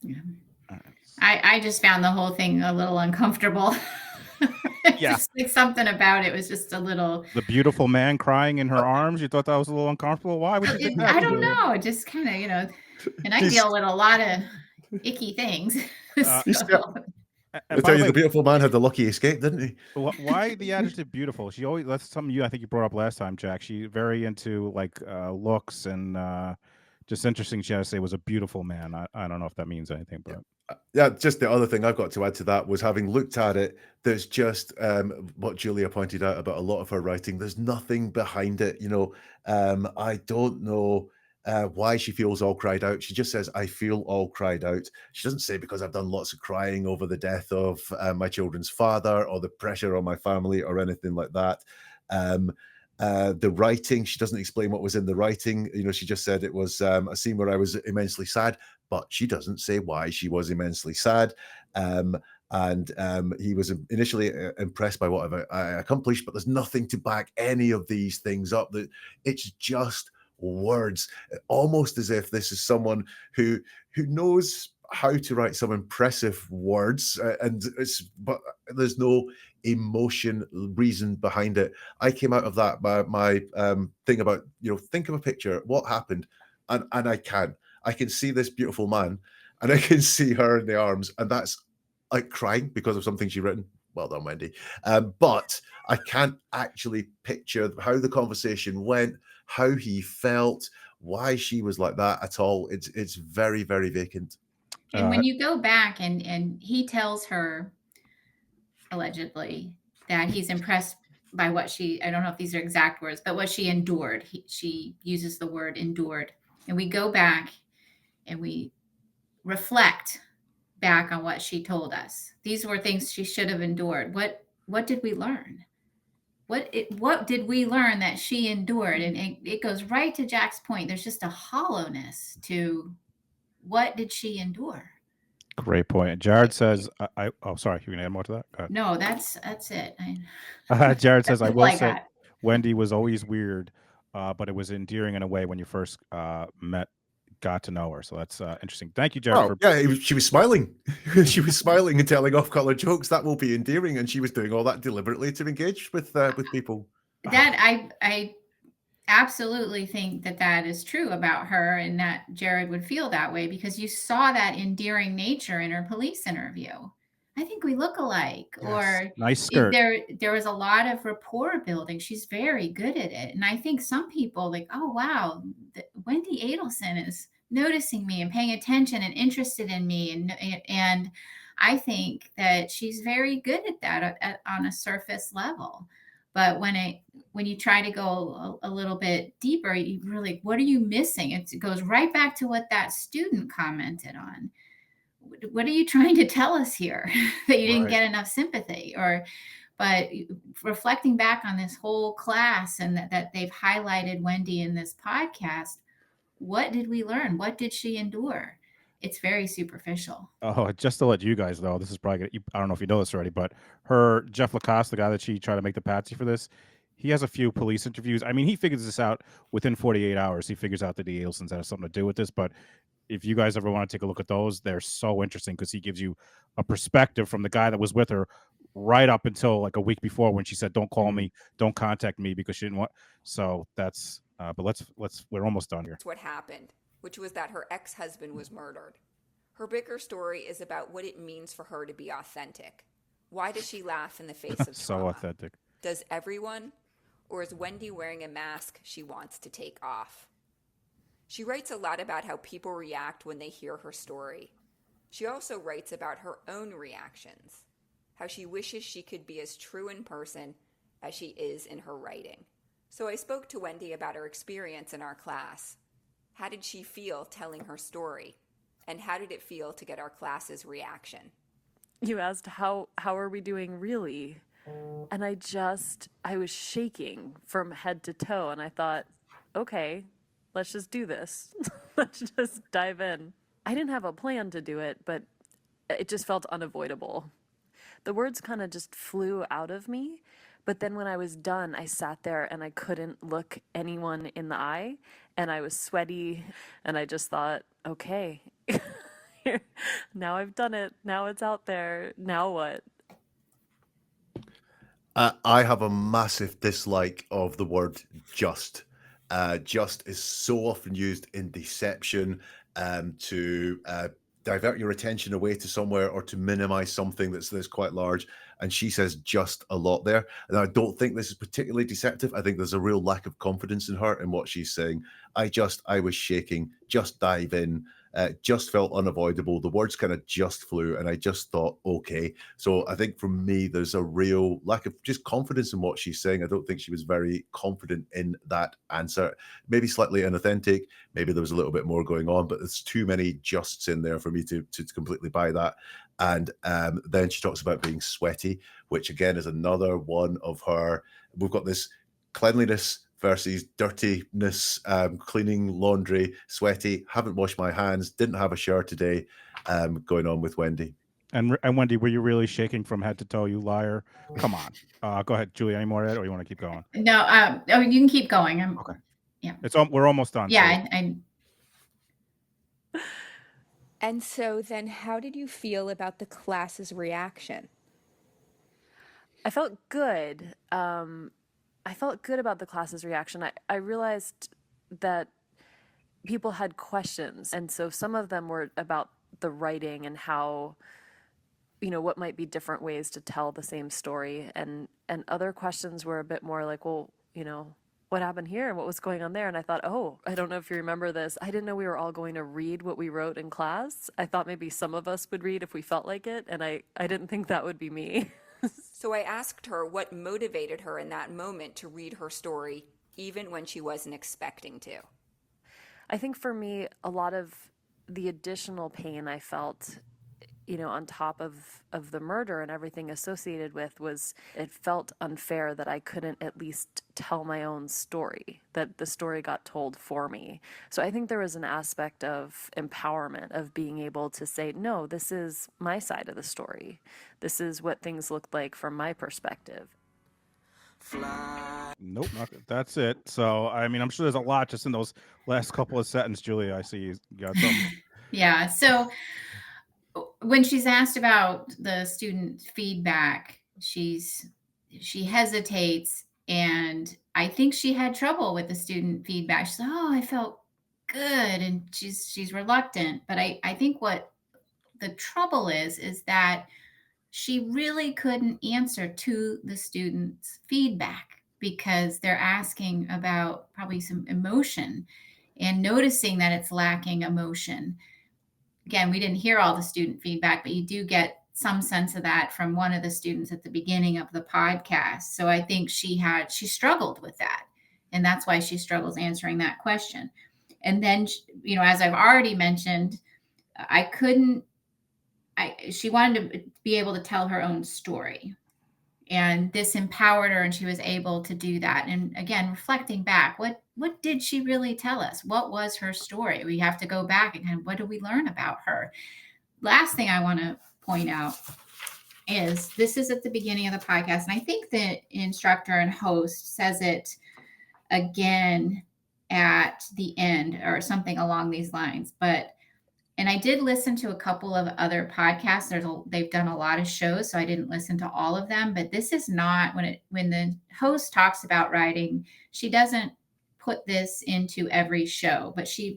Yeah. I just found the whole thing a little uncomfortable. Yeah. Just like something about it was just a little. The beautiful man crying in her arms. You thought that was a little uncomfortable? Why would you think that? I don't know. It just kind of, and I deal with a lot of icky things. I tell you, the beautiful man had the lucky escape, didn't he? Why the adjective beautiful? That's something I think you brought up last time, Jack. She's very into like looks and just interesting. She had to say was a beautiful man. I don't know if that means anything, but yeah, just the other thing I've got to add to that was, having looked at it, there's just what Julia pointed out about a lot of her writing. There's nothing behind it. I don't know why she feels all cried out. She just says, I feel all cried out. She doesn't say because I've done lots of crying over the death of my children's father or the pressure on my family or anything like that. The writing, she doesn't explain what was in the writing. She just said it was a scene where I was immensely sad, but she doesn't say why she was immensely sad. And he was initially impressed by what I accomplished, but there's nothing to back any of these things up. That it's just words, almost as if this is someone who knows how to write some impressive words, but there's no emotion, reason behind it. I came out of that by my thing about, think of a picture, what happened, and I can see this beautiful man, and I can see her in the arms, and that's like crying because of something she's written. Well done, Wendi. But I can't actually picture how the conversation went, how he felt, why she was like that at all. It's very, very vacant. And when you go back and he tells her, allegedly, that he's impressed by what I don't know if these are exact words, but what she endured. She uses the word endured. And we go back and we reflect back on what she told us. These were things she should have endured. What did we learn? What did we learn that she endured? And it goes right to Jack's point. There's just a hollowness to what did she endure? Great point. Jared says, oh, sorry, you can add more to that? No, that's it. Jared says, I will say Wendi was always weird, but it was endearing in a way when you first got to know her. So that's interesting. Thank you, Jared. She was smiling. She was smiling and telling off-color jokes. That will be endearing, and she was doing all that deliberately to engage with people. That I absolutely think that is true about her, and that Jared would feel that way because you saw that endearing nature in her police interview. I think we look alike. Yes. Or nice skirt. There was a lot of rapport building. She's very good at it. And I think some people like, oh, wow, Wendi Adelson is noticing me and paying attention and interested in me. And I think that she's very good at that on a surface level. But when you try to go a little bit deeper, you really, what are you missing? It goes right back to what that student commented on. What are you trying to tell us here? That you didn't get enough sympathy? But reflecting back on this whole class and that they've highlighted Wendi in this podcast, what did we learn? What did she endure? it's very superficial. Oh, just to let you guys know, this is probably I don't know if you know this already, but Jeff Lacoste, the guy that she tried to make the patsy for this, he has a few police interviews. I mean, he figures this out within 48 hours. He figures out that the Adelsons have something to do with this. But if you guys ever want to take a look at those, they're so interesting because he gives you a perspective from the guy that was with her right up until like a week before when she said, "Don't call me, don't contact me," because she didn't want. So that's. But we're almost done here. That's what happened, which was that her ex-husband was murdered. Her bigger story is about what it means for her to be authentic. Why does she laugh in the face of so trauma? Authentic. Does everyone? Or is Wendi wearing a mask she wants to take off? She writes a lot about how people react when they hear her story. She also writes about her own reactions, how she wishes she could be as true in person as she is in her writing. So I spoke to Wendi about her experience in our class. How did she feel telling her story? And how did it feel to get our class's reaction? You asked, how are we doing really? And I was shaking from head to toe, and I thought, okay, let's just do this. Let's just dive in. I didn't have a plan to do it, but it just felt unavoidable. The words kind of just flew out of me, but then when I was done, I sat there and I couldn't look anyone in the eye, and I was sweaty, and I just thought, okay, now I've done it. Now it's out there. Now what? I have a massive dislike of the word just. Just is so often used in deception to divert your attention away to somewhere or to minimize something that's quite large. And she says just a lot there. And I don't think this is particularly deceptive. I think there's a real lack of confidence in her in what she's saying. I was shaking, just dive in. Just felt unavoidable. The words kind of just flew, and I just thought, okay. So I think for me, there's a real lack of just confidence in what she's saying. I don't think she was very confident in that answer. Maybe slightly inauthentic. Maybe there was a little bit more going on, but there's too many justs in there for me to completely buy that. And then she talks about being sweaty, which again is another one of her. We've got this cleanliness versus dirtiness, cleaning laundry, sweaty, haven't washed my hands, didn't have a shower today, going on with Wendi. And Wendi, were you really shaking from head to toe, you liar? Come on. Go ahead, Julia, any more of that, or you want to keep going? No, you can keep going. Okay. Yeah. We're almost done. Yeah. So. And so then how did you feel about the class's reaction? I felt good. I felt good about the class's reaction. I realized that people had questions, and so some of them were about the writing and how, what might be different ways to tell the same story, and other questions were a bit more like, well, what happened here and what was going on there? And I thought, oh, I don't know if you remember this. I didn't know we were all going to read what we wrote in class. I thought maybe some of us would read if we felt like it, and I didn't think that would be me. So I asked her what motivated her in that moment to read her story, even when she wasn't expecting to. I think for me, a lot of the additional pain I felt, on top of the murder and everything associated with, was it felt unfair that I couldn't at least tell my own story, that the story got told for me. So I think there was an aspect of empowerment, of being able to say, no, this is my side of the story. This is what things looked like from my perspective. Nope, that's it. So, I mean, I'm sure there's a lot just in those last couple of sentences. Julia, I see you got something. Yeah. So when she's asked about the student feedback, she hesitates, and I think she had trouble with the student feedback. She's like, oh, I felt good, and she's reluctant. But I think what the trouble is that she really couldn't answer to the students' feedback because they're asking about probably some emotion and noticing that it's lacking emotion. Again, we didn't hear all the student feedback, but you do get some sense of that from one of the students at the beginning of the podcast. So I think she struggled with that. And that's why she struggles answering that question. And then, as I've already mentioned, she wanted to be able to tell her own story. And this empowered her, and she was able to do that. And again, reflecting back, what did she really tell us? What was her story? We have to go back and kind of, what did we learn about her? Last thing I want to point out is this is at the beginning of the podcast, and I think the instructor and host says it again at the end or something along these lines. And I did listen to a couple of other podcasts. They've done a lot of shows, so I didn't listen to all of them. But this is not when the host talks about writing, she doesn't put this into every show, but she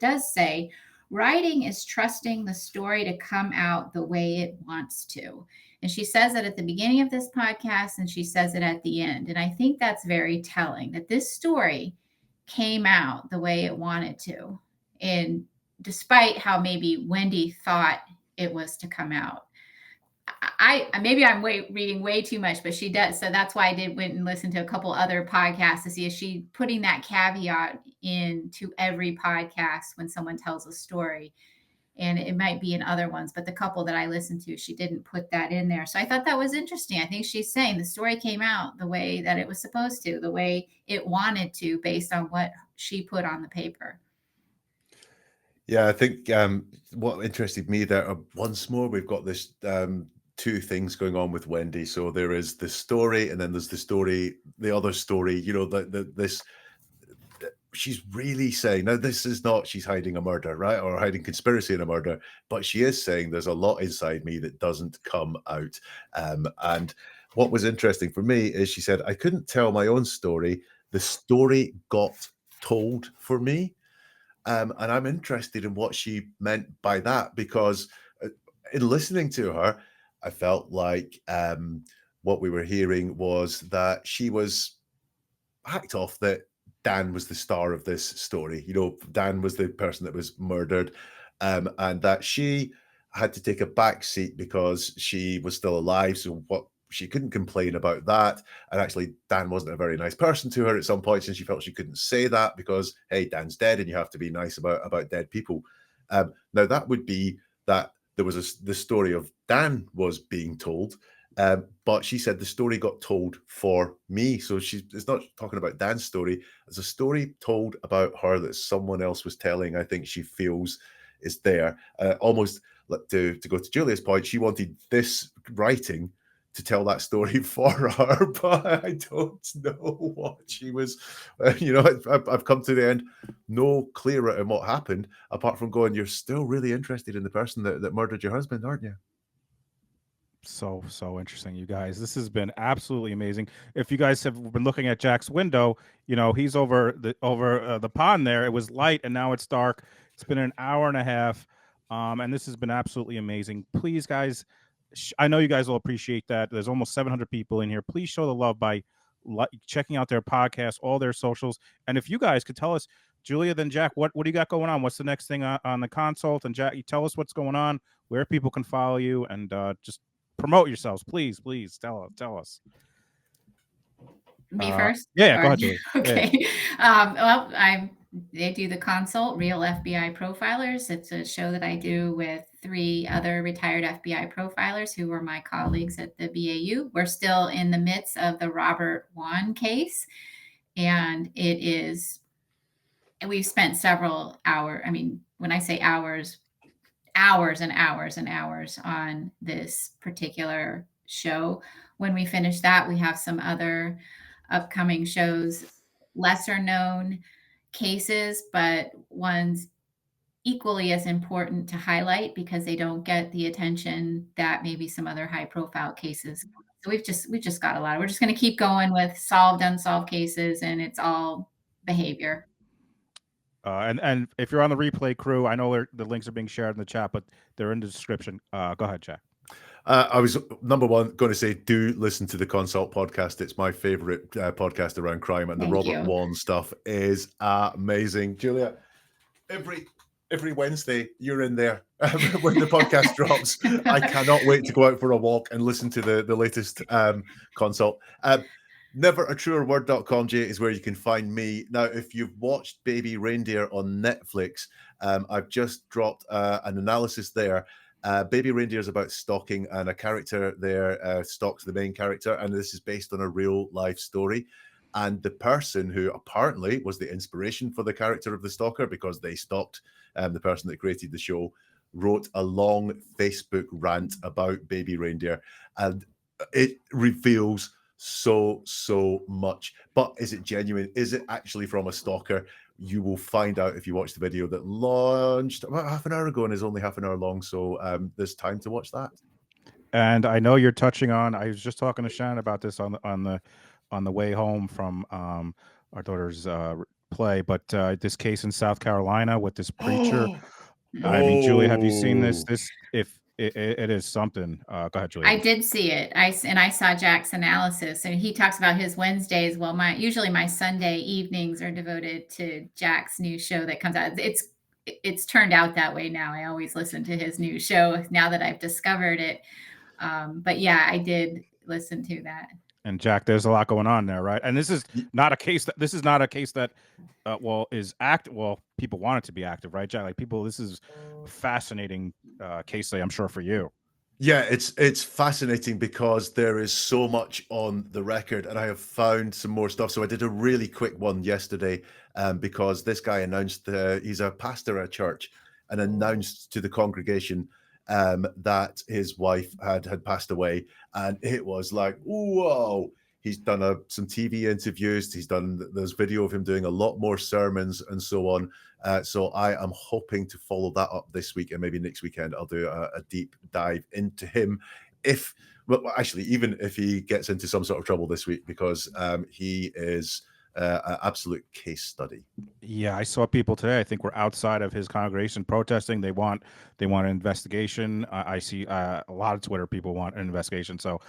does say writing is trusting the story to come out the way it wants to. And she says it at the beginning of this podcast, and she says it at the end. And I think that's very telling that this story came out the way it wanted to. And despite how maybe Wendi thought it was to come out. Maybe I'm reading way too much, but she does. So that's why I went and listened to a couple other podcasts to see if she putting that caveat into every podcast when someone tells a story. And it might be in other ones, but the couple that I listened to, she didn't put that in there. So I thought that was interesting. I think she's saying the story came out the way that it was supposed to, the way it wanted to, based on what she put on the paper. Yeah, I think what interested me there, once more, we've got this two things going on with Wendi. So there is the story, and then there's the other story, this, she's really saying, now this is not, she's hiding a murder, right? Or hiding conspiracy in a murder, but she is saying there's a lot inside me that doesn't come out. And what was interesting for me is she said, I couldn't tell my own story. The story got told for me. And I'm interested in what she meant by that, because in listening to her, I felt like what we were hearing was that she was hacked off that Dan was the star of this story. Dan was the person that was murdered, and that she had to take a back seat because she was still alive. So she couldn't complain about that. And actually, Dan wasn't a very nice person to her at some points, and she felt she couldn't say that because, hey, Dan's dead, and you have to be nice about dead people. Now, that would be that there was the story of Dan was being told, but she said the story got told for me. So it's not talking about Dan's story. It's a story told about her that someone else was telling. I think she feels is there. Almost to go to Julia's point, she wanted this writing to tell that story for her, but I don't know what she was. I've come to the end no clearer in what happened, apart from going, you're still really interested in the person that murdered your husband, aren't you? So interesting, you guys. This has been absolutely amazing. If you guys have been looking at Jack's window, he's over the pond there. It was light, and now it's dark. It's been an hour and a half, and this has been absolutely amazing. Please, guys, I know you guys will appreciate that. There's almost 700 people in here. Please show the love by checking out their podcast, all their socials. And if you guys could tell us, Julia, then Jack, what do you got going on? What's the next thing on the consult? And Jack, you tell us what's going on, where people can follow you, and just promote yourselves, please tell us. Me first? Yeah, go ahead, Julie. Okay. Yeah. They do the consult, Real FBI Profilers. It's a show that I do with 3 other retired FBI profilers who were my colleagues at the BAU. We're still in the midst of the Robert Wone case, and we've spent several hours. I mean, when I say hours and hours and hours on this particular show. When we finish that, we have some other upcoming shows, lesser known cases, but ones equally as important to highlight because they don't get the attention that maybe some other high profile cases. So we've just got a lot. We're just going to keep going with solved, unsolved cases, and it's all behavior. And if you're on the replay crew, I know the links are being shared in the chat, but they're in the description. Go ahead, Jack. I was, number one, going to say, do listen to the Consult podcast. It's my favorite podcast around crime, and the Robert Wone stuff is amazing. Julia, every Wednesday you're in there when the podcast drops. I cannot wait to go out for a walk and listen to the latest Consult. Neveratruerword.com, Jay, is where you can find me. Now, if you've watched Baby Reindeer on Netflix, I've just dropped an analysis there Baby Reindeer is about stalking, and a character there stalks the main character, and this is based on a real life story. And the person who apparently was the inspiration for the character of the stalker, because they stalked the person that created the show, wrote a long Facebook rant about Baby Reindeer, and it reveals so much. But is it genuine? Is it actually from a stalker? You will find out if you watch the video that launched about half an hour ago and is only half an hour long. So there's time to watch that. And I know you're touching on. I was just talking to Shannon about this on the way home from our daughter's play. But this case in South Carolina with this preacher. I mean, Julia, have you seen this? If it is something. Go ahead, Julia. I did see it. I saw Jack's analysis, and he talks about his Wednesdays. Well, usually my Sunday evenings are devoted to Jack's new show that comes out. It's turned out that way now. I always listen to his new show now that I've discovered it. But yeah, I did listen to that. And Jack, there's a lot going on there, right? And this is not a case that is active. Well, people want it to be active, right, Jack? Like this is a fascinating case study, I'm sure, for you. Yeah, it's fascinating because there is so much on the record, and I have found some more stuff. So I did a really quick one yesterday because this guy announced he's a pastor at a church, and announced to the congregation that his wife had passed away, and it was like, whoa. He's done some TV interviews. There's video of him doing a lot more sermons and so on. So I am hoping to follow that up this week, and maybe next weekend I'll do a deep dive into him. Even if he gets into some sort of trouble this week, because he is an absolute case study. Yeah, I saw people today, I think, were outside of his congregation protesting. They want an investigation. I see a lot of Twitter people want an investigation. So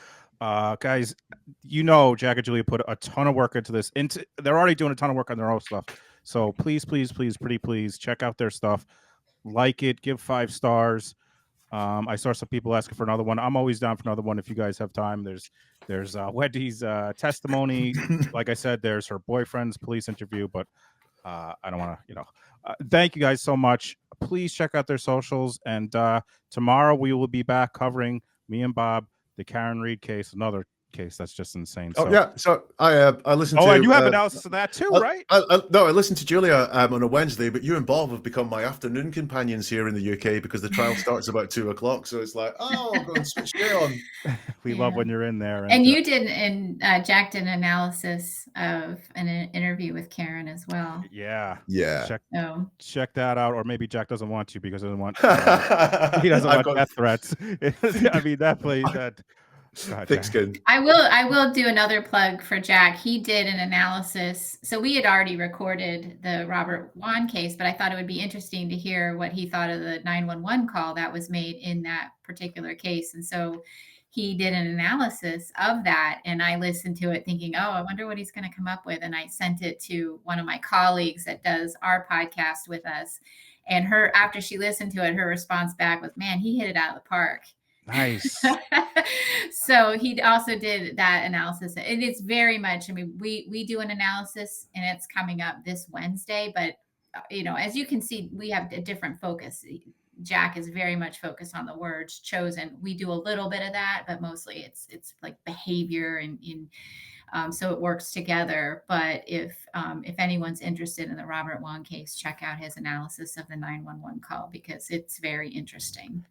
guys, Jack and Julia put a ton of work into this. They're already doing a ton of work on their own stuff. So please check out their stuff. Like it, give 5 stars. I saw some people asking for another one. I'm always down for another one if you guys have time. There's Wendy's testimony. Like I said, there's her boyfriend's police interview, but I don't want to, thank you guys so much. Please check out their socials, and tomorrow we will be back covering, me and Bob, the Karen Reed case, another case that's just insane. Yeah, so I listened to... Oh, and you have analysis of that too, right? No, I listened to Julia on a Wednesday, but you and Bob have become my afternoon companions here in the UK because the trial starts about 2:00, so it's like, I'll go and switch it on. We love when you're in there. And you did, and Jack did an analysis of an interview with Karen as well. Yeah. Check that out, or maybe Jack doesn't want to because he doesn't want death threats. I mean, that plays that. Thick skin. I will do another plug for Jack. He did an analysis. So we had already recorded the Robert Wan case, but I thought it would be interesting to hear what he thought of the 911 call that was made in that particular case. And so he did an analysis of that, and I listened to it thinking, oh, I wonder what he's going to come up with. And I sent it to one of my colleagues that does our podcast with us. And after she listened to it, her response back was, man, he hit it out of the park. Nice. So he also did that analysis. And it's very much, I mean, we do an analysis, and it's coming up this Wednesday, but as you can see, we have a different focus. Jack is very much focused on the words chosen. We do a little bit of that, but mostly it's like behavior and so it works together. But if anyone's interested in the Robert Wan case, check out his analysis of the 911 call, because it's very interesting.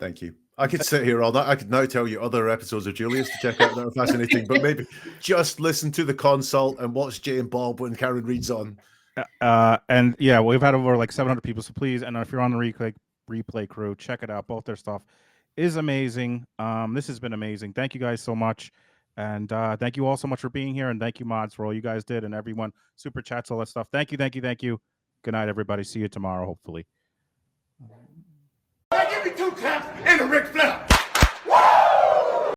Thank you. I could sit here all night. I could now tell you other episodes of Julia's to check out that are fascinating, but maybe just listen to the consult and watch Jay and Bob when Karen reads on. And yeah, we've had over like 700 people. So please, and if you're on the replay crew, check it out. Both their stuff is amazing. This has been amazing. Thank you guys so much. And thank you all so much for being here. And thank you, mods, for all you guys did, and everyone, super chats, all that stuff. Thank you. Good night, everybody. See you tomorrow, hopefully. Give me 2 claps and a Ric Flair. Woo!